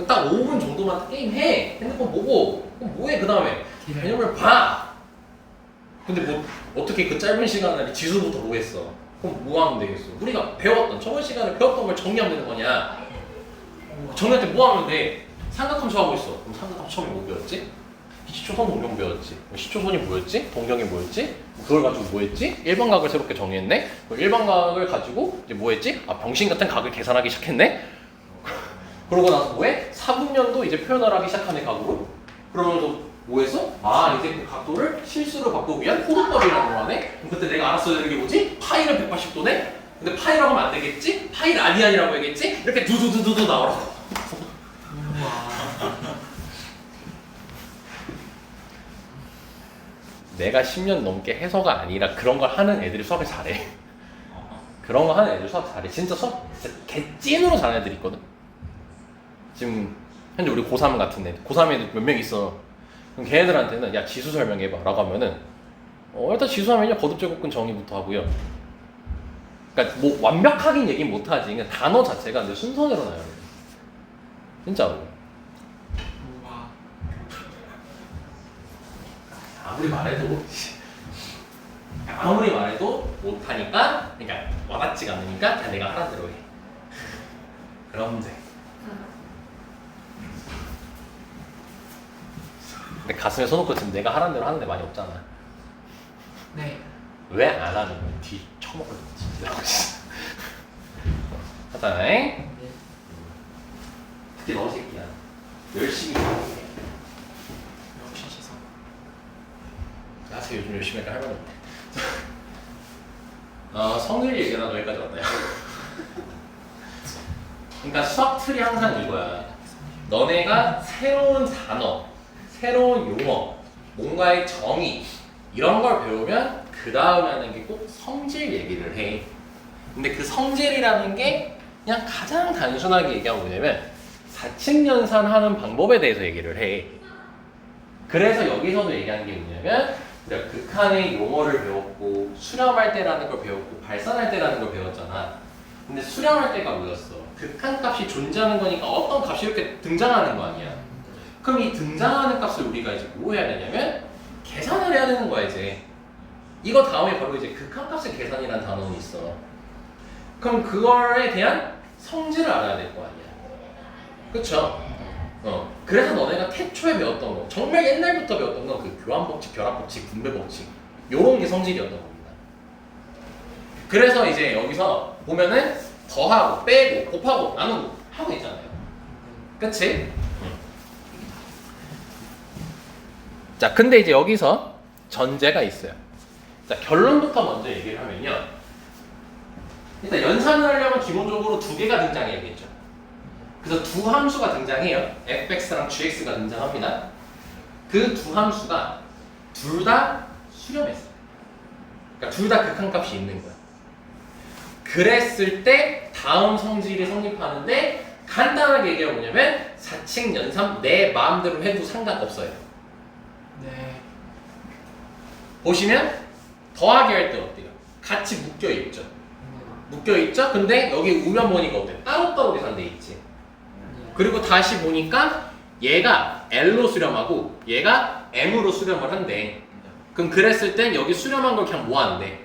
딱 5분 정도만 게임 해. 핸드폰 보고. 그럼 뭐해 그 다음에? 개념을 봐. 근데 뭐 어떻게 그 짧은 시간 안에 지수부터 뭐 했어? 그럼 뭐 하면 되겠어? 우리가 배웠던 저번 시간에 배웠던 걸 정리하면 되는 거냐? 정리할 때 뭐 하면 돼? 삼각함수 하고 있어. 그럼 삼각함수 처음에 뭐 배웠지? 시초선 동경 배웠지. 시초선이 뭐였지? 동경이 뭐였지? 그걸 가지고 뭐 했지? 일반각을 새롭게 정의했네? 그 일반각을 가지고 이제 뭐 했지? 아 병신 같은 각을 계산하기 시작했네? 그러고 나서 뭐해? 4분면도 이제 표현을 하기 시작하네 각으로. 그러면서 뭐 했어? 아 이제 그 각도를 실수로 바꾸기 위한 호도법이라는 걸 하네? 그럼 그때 내가 알았어야 되는 게 뭐지? 파이는 180도네? 근데 파이라고 하면 안 되겠지? 파이 라디안이라고 해야겠지? 이렇게 두두두두두 나오라고. 우와. 내가 10년 넘게 해서가 아니라 그런 걸 하는 애들이 수학을 잘해. 그런 거 하는 애들 수학 잘해. 진짜 수학 진짜 개찐으로 잘하는 애들 있거든. 지금 현재 우리 고3 같은 애들, 고3 애들 몇 명 있어. 그럼 걔네들한테는 야 지수 설명해봐 라고 하면은 일단 지수 하면요 거듭제곱근 정의부터 하고요. 그러니까 뭐 완벽하긴 얘기 못하지. 그냥 단어 자체가 근데 순서대로 나요. 진짜로. 우와. 아무리 말해도 못하니까, 그러니까 와닿지가 않으니까 그냥 내가 하라는 대로 해. 그럼 돼. 근데 가슴에 손 놓고 지금 내가 하라는 대로 하는데 많이 없잖아. 네. 왜 안 하는 거야? 뒤 처먹을 진짜. 하잖아잉? 네. 특히 너 새끼야. 열심히 해. 역시 시선. 나서 요즘 열심히 할까 할 말이 없네. 성질 얘기하다가 여기까지 왔네요. 그러니까 수학 틀이 항상 이거야. 너네가 새로운 단어, 새로운 용어, 뭔가의 정의 이런 걸 배우면 그 다음에 하는 게 꼭 성질 얘기를 해. 근데 그 성질이라는 게 그냥 가장 단순하게 얘기하면 뭐냐면 사칙연산 하는 방법에 대해서 얘기를 해. 그래서 여기서도 얘기하는 게 뭐냐면 우리가 극한의 용어를 배웠고 수렴할 때라는 걸 배웠고 발산할 때라는 걸 배웠잖아. 근데 수렴할 때가 뭐였어? 극한값이 존재하는 거니까 어떤 값이 이렇게 등장하는 거 아니야. 그럼 이 등장하는 값을 우리가 이제 뭐 해야 되냐면 계산을 해야 되는 거야 이제. 이거 다음에 바로 이제 극한값의 계산이라는 단어는 있어. 그럼 그거에 대한 성질을 알아야 될 거 아니야. 그쵸? 그래서 너네가 태초에 배웠던 거, 정말 옛날부터 배웠던 건 그 교환법칙, 결합법칙, 분배법칙 요런 게 성질이었던 겁니다. 그래서 이제 여기서 보면은 더하고 빼고 곱하고 나누고 하고 있잖아요. 그치? 자, 근데 이제 여기서 전제가 있어요. 자, 결론부터 먼저 얘기를 하면요. 일단 연산을 하려면 기본적으로 두 개가 등장해야겠죠. 그래서 두 함수가 등장해요. fx랑 gx가 등장합니다. 그 두 함수가 둘 다 수렴했어요. 그러니까 둘 다 극한값이 있는 거야. 그랬을 때 다음 성질이 성립하는데 간단하게 얘기하면 뭐냐면 사칙, 연산 내 마음대로 해도 상관없어요. 네. 보시면 더하기 할 때 어때요? 같이 묶여있죠. 묶여있죠? 근데 여기 우변 보니까 어때? 따로따로 계산돼 있지. 그리고 다시 보니까 얘가 L로 수렴하고 얘가 M으로 수렴을 한대. 그럼 그랬을 땐 여기 수렴한 걸 그냥 뭐 한대?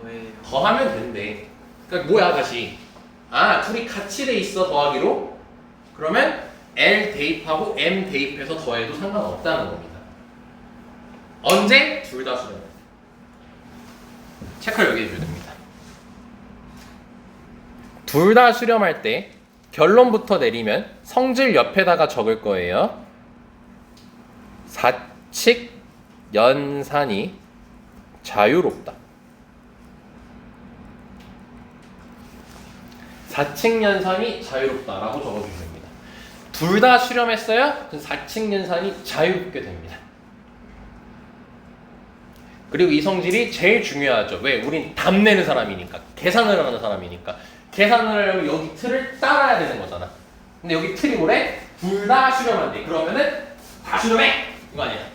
더해요. 더하면 된대. 그러니까 뭐야 다시? 아 둘이 같이 돼 있어 더하기로? 그러면 L 대입하고 M 대입해서 더해도 상관없다는 겁니다. 언제? 둘 다 수렴. 체크를 여기 해줘야 됩니다. 둘 다 수렴할 때 결론부터 내리면 성질 옆에다가 적을 거예요. 사칙 연산이 자유롭다. 사칙 연산이 자유롭다라고 적어주면 됩니다. 둘 다 수렴했어요? 그럼 사칙 연산이 자유롭게 됩니다. 그리고 이 성질이 제일 중요하죠. 왜? 우린 답내는 사람이니까, 계산을 하는 사람이니까. 계산을 하려면 여기 틀을 따라야 되는 거잖아. 근데 여기 틀이 뭐래? 둘 다 수렴한대. 그러면은 다 수렴해! 이거 아니야.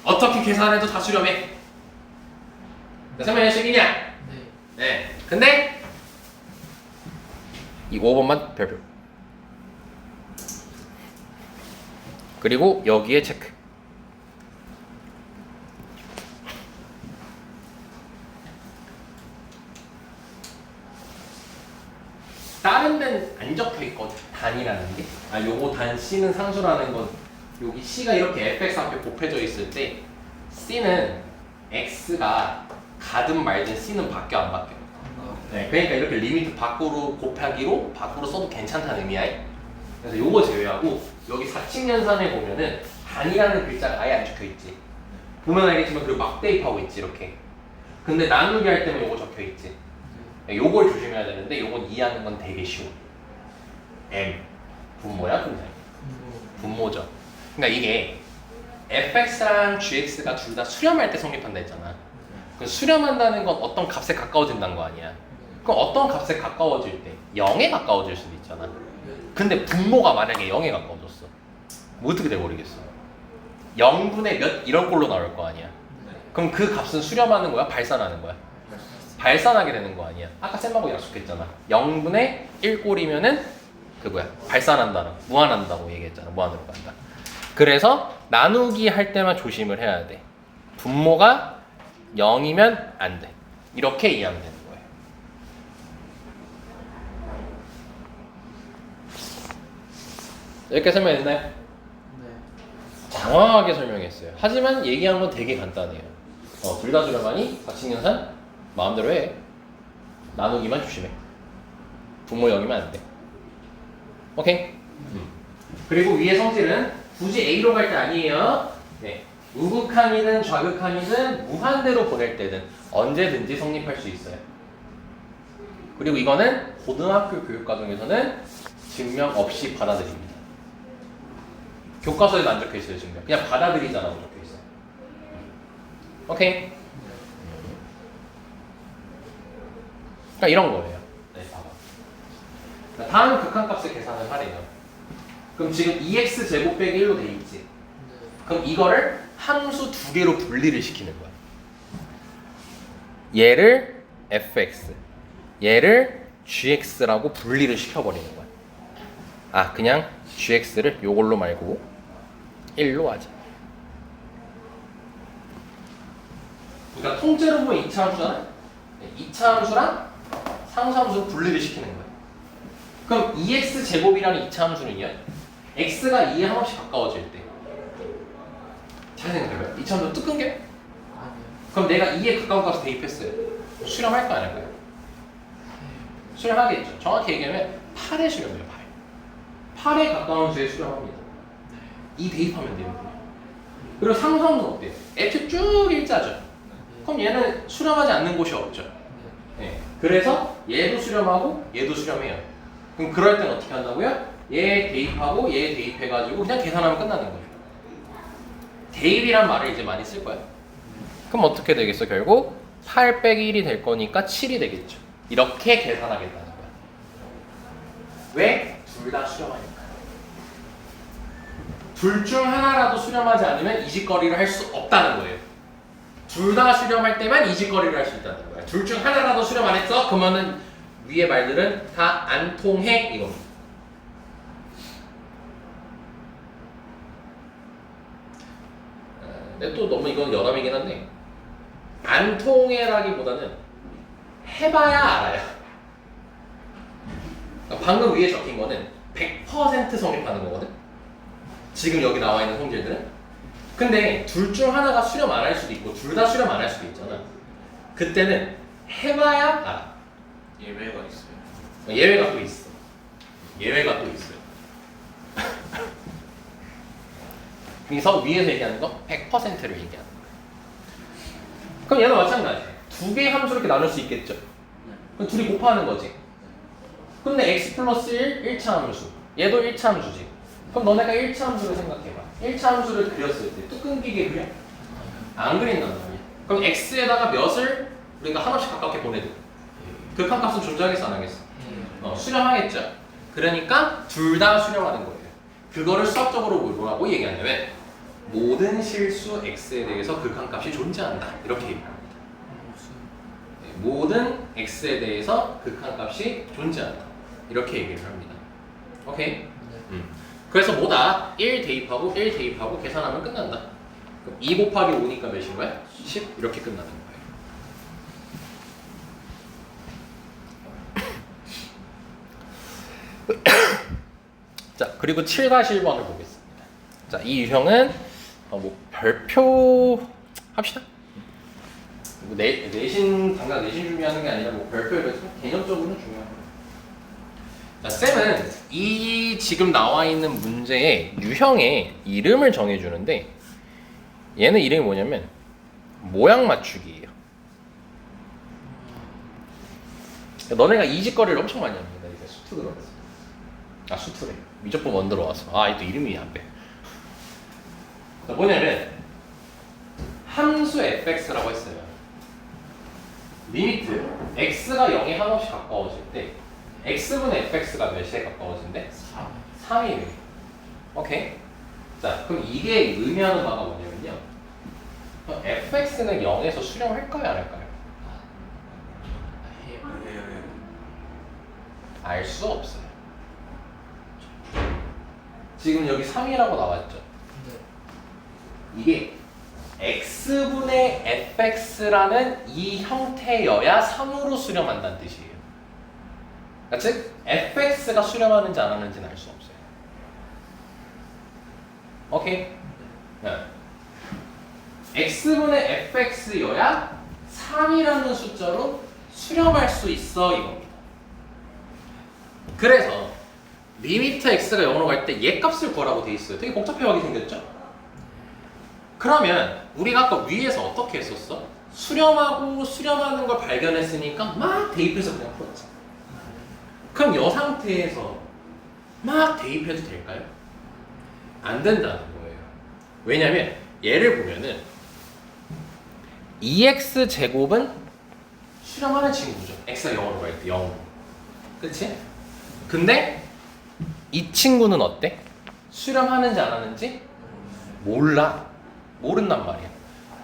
어떻게 계산해도 다 수렴해. 설명해주시겠냐? 네. 네. 근데 이 5번만 별표. 그리고 여기에 체크. 다른 데는 안 적혀 있거든. 단이라는 게. 아, 요거 단 C는 상수라는 건 여기 C가 이렇게 fx 앞에 곱해져 있을 때 C는 x가 가든 말든 C는 바뀌어 안 바뀌어. 네, 그러니까 이렇게 리미트 밖으로 곱하기로 밖으로 써도 괜찮다는 의미야. 그래서 요거 제외하고 여기 사칙연산에 보면은 단이라는 글자가 아예 안 적혀 있지. 보면 알겠지만 그리고 막 대입하고 있지 이렇게. 근데 나누기 할 때는 요거 적혀 있지. 요걸 조심해야 되는데 요건 이해하는 건 되게 쉬워. M 분모야 분모야? 분모죠. 그러니까 이게 fx랑 gx가 둘 다 수렴할 때 성립한다 했잖아. 그 수렴한다는 건 어떤 값에 가까워진다는 거 아니야. 그럼 어떤 값에 가까워질 때 0에 가까워질 수도 있잖아. 근데 분모가 만약에 0에 가까워졌어. 뭐 어떻게 돼버리겠어? 0분의 몇 이런 꼴로 나올 거 아니야. 그럼 그 값은 수렴하는 거야? 발산하는 거야? 발산하게 되는 거 아니야. 아까 쌤하고 약속했잖아. 0분의 1꼴이면은 그 뭐야? 발산한다는 무한한다고 얘기했잖아. 무한으로 간다. 그래서 나누기 할 때만 조심을 해야 돼. 분모가 0이면 안 돼. 이렇게 이해하면 되는 거예요. 이렇게 설명했나요? 네. 장황하게 설명했어요. 하지만 얘기한 건 되게 간단해요. 둘 다 수렴하니 박신연산 마음대로 해. 나누기만 조심해. 분모 0이면 안 돼. 오케이? 그리고 위의 성질은 굳이 A로 갈 때 아니에요. 네. 우극항이든 좌극항이든 무한대로 보낼 때든 언제든지 성립할 수 있어요. 그리고 이거는 고등학교 교육과정에서는 증명 없이 받아들입니다. 교과서에도 안 적혀있어요. 증명. 그냥 받아들이자라고 적혀있어요. 오케이? 그러니까 이런 거예요. 네, 봐봐. 다음 극한값을 계산을 하래요. 그럼 지금 2x 제곱 빼기 1로 돼 있지. 그럼 이거를 함수 두 개로 분리를 시키는 거야. 얘를 fx, 얘를 gx라고 분리를 시켜버리는 거야. 아, 그냥 gx를 요걸로 말고 1로 하자. 그러니까 통째로 보면 2차 함수잖아. 2차 함수랑 상수함수 분리를 시키는 거야. 그럼 2x 제곱이라는 2차 함수는요, x가 2에 한없이 가까워질 때 잘 생각해봐요. 2차 함수 뚝 끊겨? 아니요. 그럼 내가 2에 가까운 값을 대입했어요. 수렴할 거 안 할까요? 수렴하겠죠. 정확히 얘기하면 8에 수렴해요. 8. 8에 가까운 수에 수렴합니다. 2 대입하면 돼요. 그리고 상수함수는 어때요? f 쭉 일자죠. 그럼 얘는 수렴하지 않는 곳이 없죠. 네. 그래서 얘도 수렴하고 얘도 수렴해요. 그럼 그럴 땐 어떻게 한다고요? 얘 대입하고 얘 대입해가지고 그냥 계산하면 끝나는 거예요. 대입이란 말을 이제 많이 쓸 거야. 그럼 어떻게 되겠어? 결국 8 빼기 1이 될 거니까 7이 되겠죠. 이렇게 계산하겠다는 거야. 왜? 둘 다 수렴하니까. 둘 중 하나라도 수렴하지 않으면 이직거리를 할 수 없다는 거예요. 둘 다 수렴할 때만 이직거리를 할 수 있다는 거야. 둘 중 하나라도 수렴 안 했어? 그러면은 위의 말들은 다 안 통해 이겁니다. 근데 또 너무 이건 여담이긴 한데 안 통해라기보다는 해봐야 알아요. 그러니까 방금 위에 적힌 거는 100% 성립하는 거거든. 지금 여기 나와 있는 성질들은. 근데 둘 중 하나가 수렴 안 할 수도 있고 둘 다 수렴 안 할 수도 있잖아. 그때는 해봐야 알아. 예외가 있어요. 예외가 또 있어. 예외가 또 있어요. 그래서 위에서 얘기하는 거 100%를 얘기하는 거야. 그럼 얘는 마찬가지. 두 개의 함수를 이렇게 나눌 수 있겠죠. 그럼 둘이 곱하는 거지. 근데 x 플러스 1, 1차 함수. 얘도 1차 함수지. 그럼 너네가 1차 함수를 생각해봐. 1차 함수를 그렸을 때 뚝 끊기게 그려? 안 그린단 말이야. 그럼 x에다가 몇을 우리가 하나씩 가깝게 보내도 극한값은 존재하겠어 안 하겠어? 수렴하겠죠. 그러니까 둘 다 수렴하는 거예요. 그거를 수학적으로 뭐라고 얘기하냐면 모든 실수 x에 대해서 극한값이 존재한다. 이렇게 얘기합니다. 네, 모든 x에 대해서 극한값이 존재한다. 이렇게 얘기를 합니다. 오케이? 그래서 뭐다? 1 대입하고 1 대입하고 계산하면 끝난다. 그럼 2 곱하기 5니까 몇인 거야? 10? 이렇게 끝나는 거예요. 자, 그리고 7-1번을 보겠습니다. 자, 이 유형은 뭐 별표 합시다. 뭐 당장 내신 준비하는 게 아니라 뭐 별표에 개념적으로는 중요합니다. 자, 쌤은 이 지금 나와 있는 문제의 유형의 이름을 정해주는데 얘는 이름이 뭐냐면 모양 맞추기예요. 너네가 이직거리를 엄청 많이 합니다. 이제 수트 들어갔어. 수트래. 미적분 원 들어왔어. 또 이름이 안 돼. 자, 뭐냐면 함수 fx라고 했어요. 리미트 x가 0에 한없이 가까워질 때 x분의 fx가 몇에 가까워진대? 3이래. 오케이. 자, 그럼 이게 의미하는 바가 뭐냐면요. fx는 0에서 수렴할까요, 안 할까요? 해요. 알 수 없어요. 지금 여기 3이라고 나왔죠. 네. 이게 x분의 fx라는 이 형태여야 3으로 수렴한다는 뜻이에요. 그러니까 즉 fx가 수렴하는지 안 하는지는 알 수 없어요. 오케이? 네. x분의 fx여야 3이라는 숫자로 수렴할 수 있어 이겁니다. 그래서 리미트 x가 0으로 갈 때 얘 값을 구하라고 돼 있어요. 되게 복잡해하게 생겼죠? 그러면 우리가 아까 위에서 어떻게 했었어? 수렴하고 수렴하는 걸 발견했으니까 막 대입해서 그냥 풀었지. 그럼 이 상태에서 막 대입해도 될까요? 안 된다는 거예요. 왜냐면 얘를 보면은 2x 제곱은 수렴하는 친구죠. x가 0으로 갈 때 0으로. 그치? 근데 이 친구는 어때? 수렴하는지 안 하는지 몰라. 모른단 말이야.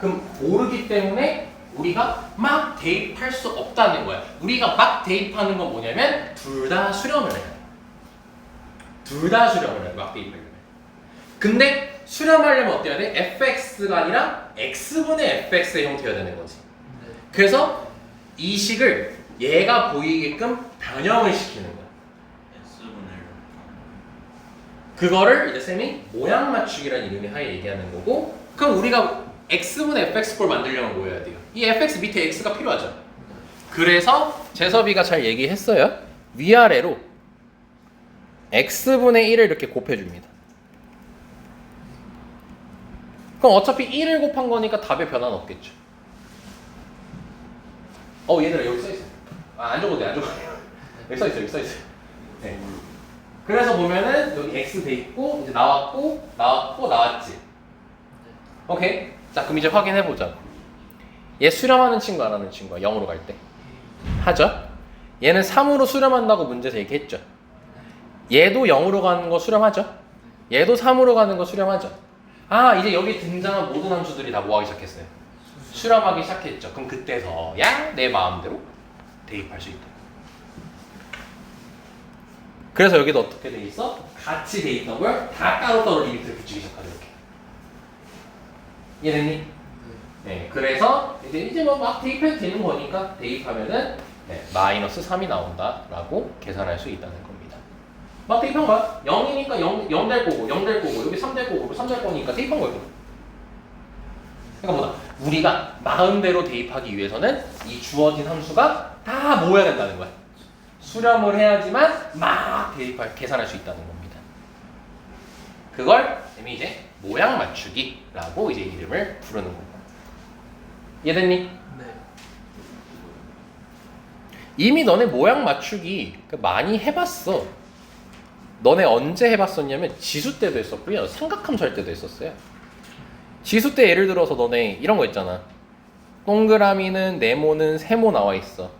그럼 모르기 때문에 우리가 막 대입할 수 없다는 거야. 우리가 막 대입하는 건 뭐냐면 둘 다 수렴을 해요. 둘 다 수렴을 해요. 막 대입하려면. 근데 수렴하려면 어때야 돼? fx가 아니라 x분의 fx의 형태여야 되는 거지. 네. 그래서 이 식을 얘가 보이게끔 변형을 시키는 거야. S분의 그거를 이제 쌤이 모양 맞추기라는 이름의 하에 얘기하는 거고, 그럼 우리가 x분의 fx꼴 만들려면 뭐 해야 돼요? 이 fx 밑에 x가 필요하죠. 그래서 재섭이가 잘 얘기했어요. 위아래로 x분의 1을 이렇게 곱해줍니다. 그럼 어차피 1을 곱한 거니까 답에 변화는 없겠죠. 얘들아 여기 써있어. 안 적어도 돼, 안 적어도 돼. 여기 써있어, 여기 써있어. 네. 그래서 보면은 여기 x 돼 있고 이제 나왔고 나왔지. 오케이. 자 그럼 이제 확인해 보자. 얘 수렴하는 친구 안 하는 친구야? 0으로 갈 때 하죠. 얘는 3으로 수렴한다고 문제에서 얘기했죠. 얘도 0으로 가는 거 수렴하죠. 얘도 3으로 가는 거 수렴하죠. 아 이제 여기 등장한 모든 함수들이 다 뭐 하기 시작했어요? 수렴하기 시작했죠. 그럼 그때서야 내 마음대로 대입할 수 있다. 그래서 여기도 어떻게 돼 있어? 같이 돼 있던 걸 다 따로따로 리미트를 붙이기 시작하죠. 이렇게. 이해됐니? 네. 그래서 이제 뭐 막 대입해도 되는 거니까 대입하면은 마이너스 3이 나온다라고 계산할 수 있다는 겁니다. 막 대입한 거야. 0이니까 0 될 거고 0 될 거고 여기 3 될 거고 3 될 거니까 대입한 거예요. 그러니까 뭐다? 우리가 마음대로 대입하기 위해서는 이 주어진 함수가 다 모여야 된다는 거야. 수렴을 해야지만 막 계산할 수 있다는 겁니다. 그걸 쌤이 이제 모양 맞추기라고 이제 이름을 부르는 거고. 이해됐니? 네. 이미 너네 모양 맞추기 많이 해봤어. 너네 언제 해봤었냐면 지수 때도 했었고요. 삼각함수 할 때도 했었어요. 지수 때 예를 들어서 너네 이런 거 있잖아. 동그라미는 네모는 세모 나와 있어.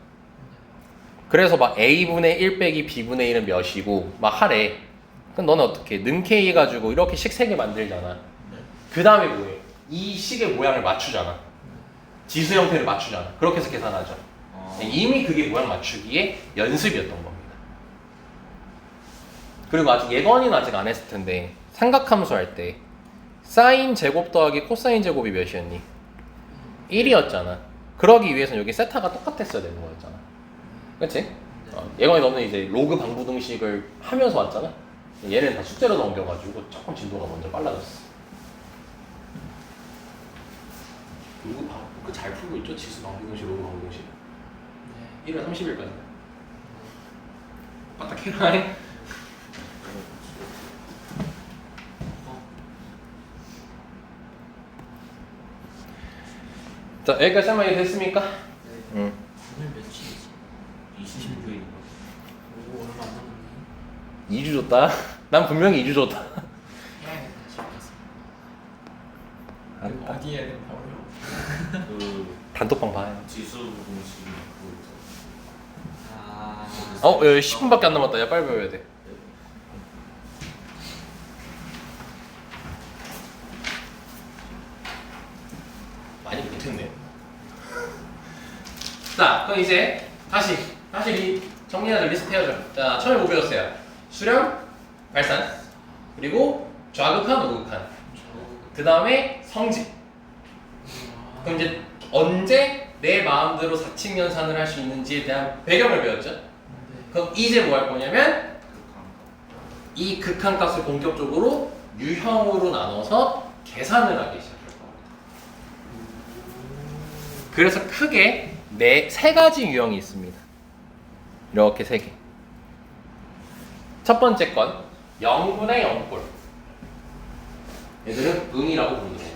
그래서 막 a분의 1 빼기 b분의 1은 몇이고 막 하래. 그럼 너는 어떻게 능K 해가지고 이렇게 식 3개 만들잖아. 그 다음에 뭐해? 이 식의 모양을 맞추잖아. 지수 형태를 맞추잖아. 그렇게 해서 계산하죠. 이미 그게 모양 맞추기의 연습이었던 겁니다. 그리고 아직 예건이는 아직 안 했을 텐데 삼각함수 할 때 사인 제곱 더하기 코사인 제곱이 몇이었니? 1이었잖아. 그러기 위해서는 여기 세타가 똑같았어야 되는 거였잖아. 그치? 예건이 너는 이제 로그 방부등식을 하면서 왔잖아. 얘는 다 숙제로 넘겨가지고 조금 진도가 먼저 빨라졌어. 로그 잘 풀고 있죠? 지수 방부등식, 로그 방부등식. 1월 30일까지. 빡빡해라. 자, 여기까지 쌤 이해 됐습니까? 네. 응. 오늘 며칠이지? 26일인가? 오 얼마 안 남았네. 2주 줬다. 난 분명히 2주 줬다. 해야겠다 싶었어. 이거 어디에 있는 버려? 그 단톡방 봐요. 지수 공식 그거 아. 어, 10분밖에 안 남았다. 야, 빨리 배워야 돼. 많이 못했네. 자, 그럼 이제 다시 정리하자. 리스트 해야죠. 자, 처음에 뭐 배웠어요? 수렴, 발산, 그리고 좌극한, 우극한. 그 다음에 성질. 그럼 이제 언제 내 마음대로 사칙 연산을 할 수 있는지에 대한 배경을 배웠죠. 네. 그럼 이제 뭐 할 거냐면 이 극한값을 본격적으로 유형으로 나눠서 계산을 하기 시작할 겁니다. 그래서 크게 세 가지 유형이 있습니다. 이렇게 세 개. 첫 번째 건 0분의 0꼴. 얘들은 응이라고 부르는 거예요.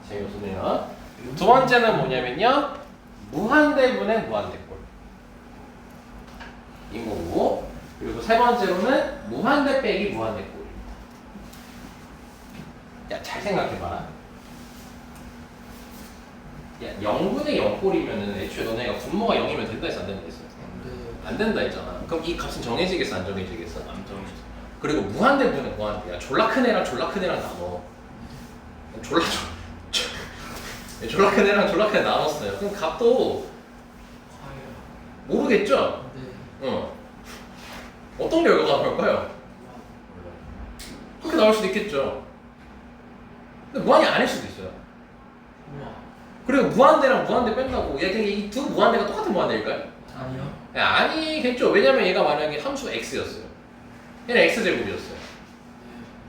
재미없네요. 두 번째는 뭐냐면요, 무한대분의 무한대꼴 인 거고, 그리고 세 번째로는 무한대 빼기 무한대꼴입니다. 야, 잘 생각해봐라. 야, 0분의 0꼴이면은 애초에 너네가 분모가 0이면 된다 했어, 안 된다 했어? 안 된다 했잖아. 그럼 이 값은 정해지겠어, 안 정해지겠어? 안 정해졌어. 그리고 무한대분의 무한대야. 졸라 큰 애랑 졸라 큰 애랑 나눠. 졸라 큰 애랑 졸라 큰 애 나눴어요. 그럼 값도 모르겠죠? 네. 어떤 결과가 나올까요? 그렇게 나올 수도 있겠죠. 근데 무한이 아닐 수도 있어요. 우와. 그리고 무한대랑 무한대 뺀다고 이 두 무한대가 똑같은 무한대일까요? 아니요. 아니겠죠. 왜냐면 얘가 만약에 함수 x였어요. 얘는 x제곱이었어요.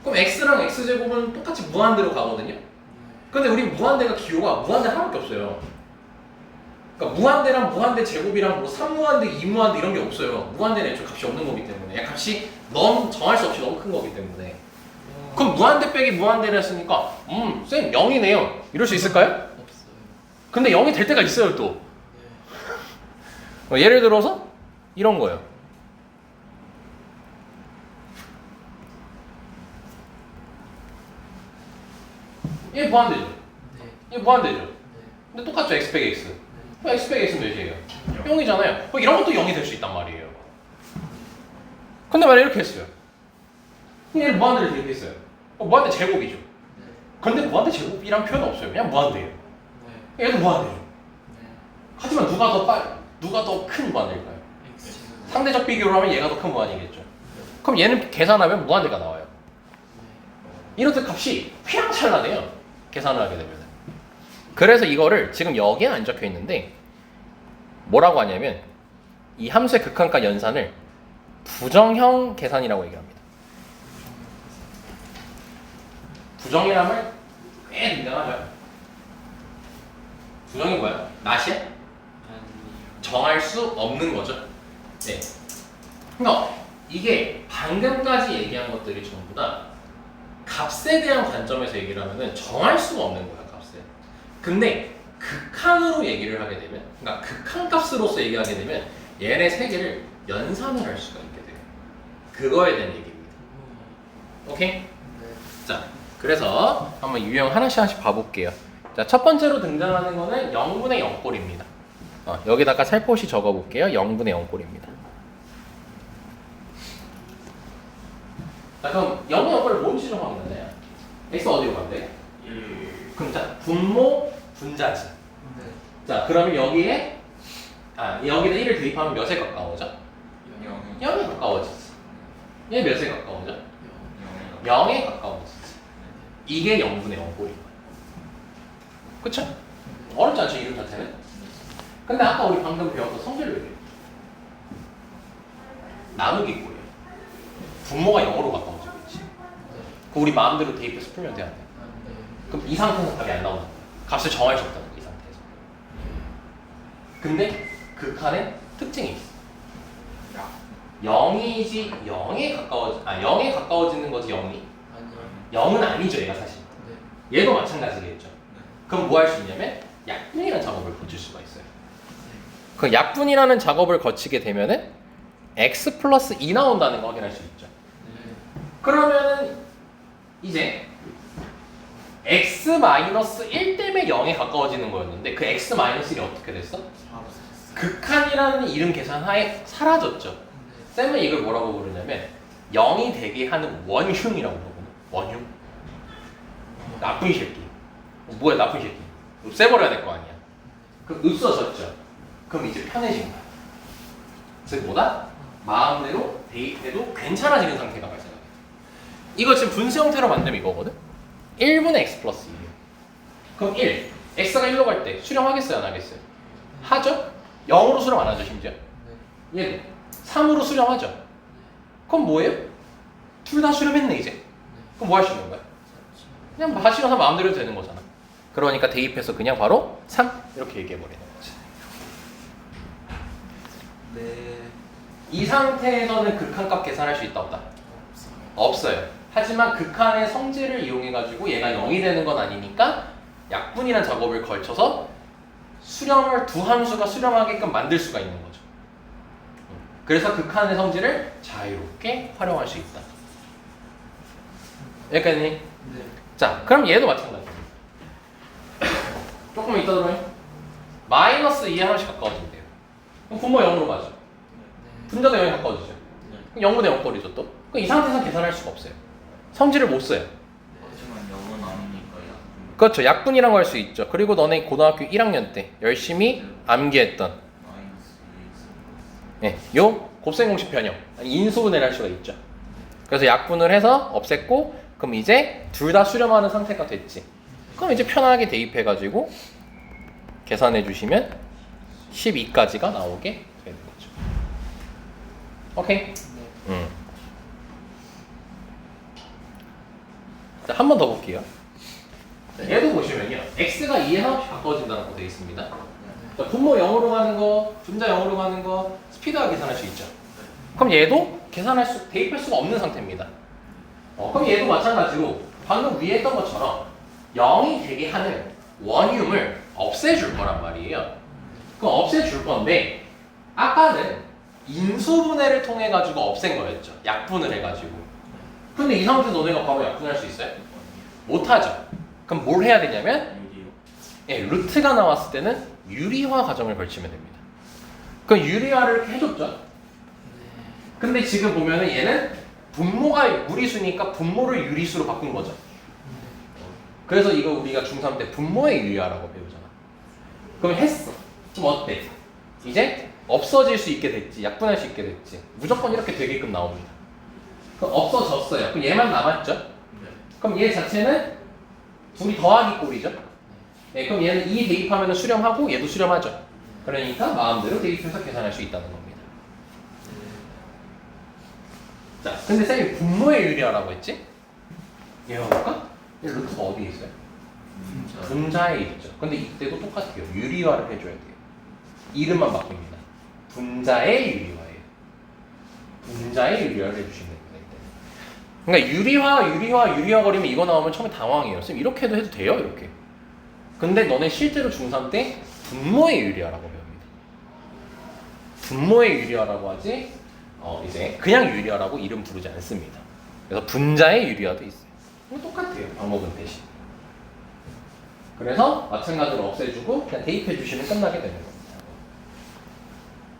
그럼 x랑 x제곱은 똑같이 무한대로 가거든요. 근데 우리 무한대가 기호가 무한대 하나밖에 없어요. 그러니까 무한대랑 무한대 제곱이랑 뭐 3무한대, 2무한대 이런 게 없어요. 무한대는 애초에 값이 없는 거기 때문에 값이 정할 수 없이 너무 큰 거기 때문에. 그럼 무한대 빼기 무한대를 했으니까 쌤 0이네요. 이럴 수 있을까요? 없어요. 근데 0이 될 때가 있어요 또. 네. 예를 들어서 이런 거예요. 얘 무한대죠. 네. 얘 무한대죠. 네. 근데 똑같죠. x 빼기 x. 네. 그럼 x 빼기 x는 몇이에요? 0이잖아요. 그럼 이런 것도 0이 될 수 있단 말이에요. 근데 만약 이렇게 했어요. 그럼 얘를 무한대를 대입했어요. 무한대 제곱이죠. 네. 근데 무한대 제곱이란 표현 없어요. 그냥 무한대예요. 네. 얘도 무한대죠. 네. 하지만 누가 더 큰 무한대일까요? X. 상대적 비교를 하면 얘가 더 큰 무한이겠죠. 그럼 얘는 계산하면 무한대가 나와요. 네. 이런 때 값이 휘황찬란해요. 계산을 하게 되면. 그래서 이거를 지금 여기에 안 적혀 있는데 뭐라고 하냐면 이 함수의 극한값 연산을 부정형 계산이라고 얘기합니다. 부정이라면 꽤 민감하죠. 부정이 뭐야? 낫이야? 아니요. 정할 수 없는 거죠. 네. 그러니까 이게 방금까지 얘기한 것들이 전부 다 값에 대한 관점에서 얘기를 하면은 정할 수가 없는 거야, 값을. 근데 극한으로 얘기를 하게 되면, 그러니까 극한값으로서 얘기하게 되면 얘네 세 개를 연산을 할 수가 있게 돼요. 그거에 대한 얘기입니다. 오케이? 네. 자, 그래서 한번 유형 하나씩 봐볼게요. 자, 첫 번째로 등장하는 거는 0분의 0꼴입니다. 여기다가 살포시 적어볼게요. 0분의 0꼴입니다. 자, 그럼 0분의 0꼴을 뭔지 좀 확인하나요? x 어디로 간대? 1. 그럼 자, 분모 분자지. 네. 자, 그러면 여기에 여기다 1을 대입하면 몇에 가까워져? 0. 0에 가까워지지. 얘 몇에 가까워져? 0. 0에 가까워지지. 이게 0분의 0꼴인 거야. 그쵸? 어렵지 않죠, 이름 자체는? 근데 아까 우리 방금 배웠던 성질을 얘기해. 나누기 꼴이야. 분모가 0으로 가까워지고 있지. 그 우리 마음대로 대입해서 풀면 돼, 안 돼? 네. 그럼 이 상태에서 답이 안 나오는 거야. 값을 정할 수 없다는 거야, 이 상태에서. 근데 극한에 특징이 있어. 0에 가까워지는 거지, 0이. 아니요. 0은 아니죠, 얘가 사실. 네. 얘도 마찬가지겠죠. 그럼 뭐 할 수 있냐면 약분이라는 작업을 거칠 수가 있어요. 그 약분이라는 작업을 거치게 되면은 x 플러스 2 나온다는 거 확인할 수 있죠. 네. 그러면은 이제 x-1 때문에 0에 가까워지는 거였는데 그 x-1이 어떻게 됐어? 극한이라는 이름 계산하에 사라졌죠. 쌤은 이걸 뭐라고 부르냐면 0이 되게 하는 원흉이라고 부르거든. 원흉. 나쁜 새끼. 뭐야 나쁜 새끼. 없애버려야 될 거 아니야. 그럼 없어졌죠. 그럼 이제 편해진 거야. 즉 뭐다? 마음대로 대입해도 괜찮아지는 상태가 발생하게 돼. 이거 지금 분수 형태로 만들면 이거거든? 1분의 x 플러스 1이에요. 그럼 1. x가 1로 갈 때 수렴하겠어요? 안 하겠어요? 하죠? 0으로 수렴 안 하죠 심지어? 얘도 3으로 수렴하죠? 그럼 뭐예요? 둘 다 수렴했네 이제. 그럼 뭐 할 수 있는 거야? 그냥 마시면서 마음대로 해도 되는 거잖아. 그러니까 대입해서 그냥 바로 3 이렇게 얘기해버리는 거지. 네. 이 상태에서는 극한값 계산할 수 있다 없다? 없어요. 하지만 극한의 성질을 이용해가지고 얘가 0이 되는 건 아니니까 약분이라는 작업을 걸쳐서 수렴을 두 함수가 수렴하게끔 만들 수가 있는 거죠. 그래서 극한의 성질을 자유롭게 활용할 수 있다. 여기까지? 네. 자, 그럼 얘도 마찬가지입니다. 조금 이따 들어요. 마이너스 2에 하나씩 가까워진대요. 그럼 분모 0으로 가죠. 분자도 0에 가까워지죠. 그럼 0분의 0 거리죠 또. 그럼 이 상태에서 계산할 수가 없어요. 성질을 못 써요. 하지만 0은 아니니까 약분. 그렇죠. 약분이라고 할 수 있죠. 그리고 너네 고등학교 1학년 때 열심히 암기했던 마이너스 2x. 네, 요 곱셈 공식 변형 아니 인수분해를 할 수가 있죠. 그래서 약분을 해서 없앴고 그럼 이제 둘 다 수렴하는 상태가 됐지. 그럼 이제 편하게 대입해가지고 계산해 주시면 12까지가 나오게 되는 거죠. 오케이? 자, 한 번 더 볼게요. 자, 얘도 보시면요. x가 2에 하나씩 바꿔진다고 되어 있습니다. 자, 분모 0으로 가는 거, 분자 0으로 가는 거 스피드하게 계산할 수 있죠. 그럼 얘도 대입할 수가 없는 상태입니다. 그럼 얘도 마찬가지로 방금 위에 했던 것처럼 0이 되게 하는 원흉을 없애줄 거란 말이에요. 그럼 없애줄 건데 아까는 인수분해를 통해 가지고 없앤 거였죠. 약분을 해가지고. 근데 이 상태에서 너네가 바로 약분할 수 있어요? 못하죠. 그럼 뭘 해야 되냐면 루트가 나왔을 때는 유리화 과정을 걸치면 됩니다. 그럼 유리화를 이렇게 해줬죠. 근데 지금 보면은 얘는 분모가 무리수니까 분모를 유리수로 바꾼 거죠. 그래서 이거 우리가 중3 때 분모의 유리화라고 배우잖아. 그럼 했어. 그럼 어때? 이제 없어질 수 있게 됐지. 약분할 수 있게 됐지. 무조건 이렇게 되게끔 나옵니다. 그럼 없어졌어요. 그럼 얘만 남았죠? 그럼 얘 자체는 둘이 더하기 꼴이죠? 네, 그럼 얘는 2 대입하면 수렴하고 얘도 수렴하죠. 그러니까 마음대로 대입해서 계산할 수 있다는 겁니다. 자, 근데 쌤이 분모의 유리화라고 했지? 얘 볼까? 얘 루트가 어디에 있어요? 분자에 있죠. 근데 이때도 똑같아요. 유리화를 해줘야 돼요. 이름만 바뀝니다. 분자의 유리화예요. 분자의 유리화를 해주시면 됩니다. 그러니까 유리화 거리면 이거 나오면 처음에 당황해요. 쌤 이렇게 해도 돼요? 이렇게. 근데 너네 실제로 중3 때 분모의 유리화라고 배웁니다. 분모의 유리화라고 하지 이제 그냥 유리화라고 이름 부르지 않습니다. 그래서 분자의 유리화도 있어요. 이거 똑같아요. 방법은 대신. 그래서 마찬가지로 없애주고 그냥 대입해 주시면 끝나게 되는 겁니다.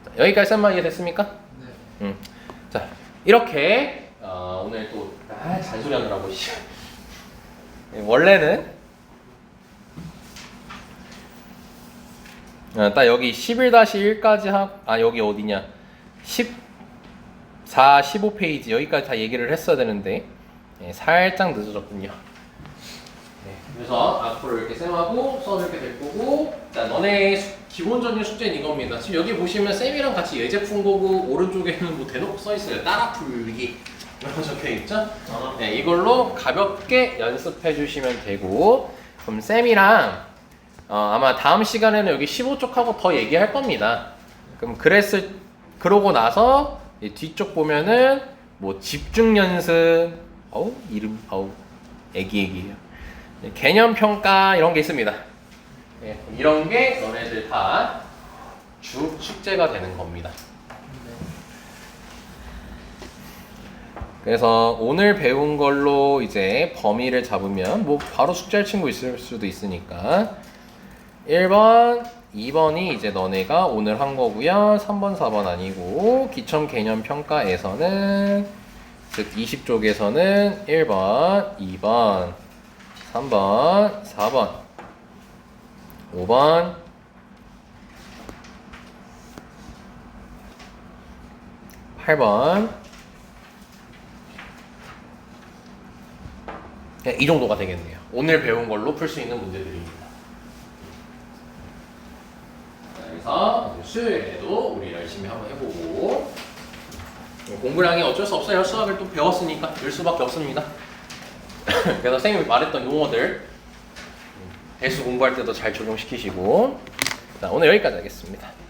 자, 여기까지 쌤만 이해됐습니까? 네. 자, 이렇게 오늘 또 잔소리 하느라고 원래는 딱 여기 11-1까지 여기 어디냐 14, 15페이지 여기까지 다 얘기를 했어야 되는데 살짝 늦어졌군요. 네, 그래서 앞으로 이렇게 쌤하고 수업 이렇게 될 거고, 자, 너네 기본적인 숙제는 이겁니다. 지금 여기 보시면 쌤이랑 같이 예제 푼 거고 오른쪽에는 뭐 대놓고 써 있어요. 따라 풀기 이런 거 적혀 있죠? 네, 이걸로 가볍게 연습해 주시면 되고, 그럼 쌤이랑 아마 다음 시간에는 여기 15쪽하고 더 얘기할 겁니다. 그럼 그러고 나서 뒤쪽 보면은 뭐 집중 연습, 애기예요. 개념 평가 이런 게 있습니다. 네, 이런 게 너네들 다 주 숙제가 되는 겁니다. 그래서 오늘 배운 걸로 이제 범위를 잡으면 뭐 바로 숙제할 친구 있을 수도 있으니까 1번, 2번이 이제 너네가 오늘 한 거고요. 3번, 4번 아니고 기점 개념 평가에서는 즉 20쪽에서는 1번, 2번, 3번, 4번, 5번, 8번 이 정도가 되겠네요. 오늘 배운 걸로 풀 수 있는 문제들입니다. 그래서 수요일에도 우리 열심히 한번 해보고 공부량이 어쩔 수 없어요. 수학을 또 배웠으니까 늘 수밖에 없습니다. 그래서 선생님이 말했던 용어들 배수 공부할 때도 잘 적용시키시고 자, 오늘 여기까지 하겠습니다.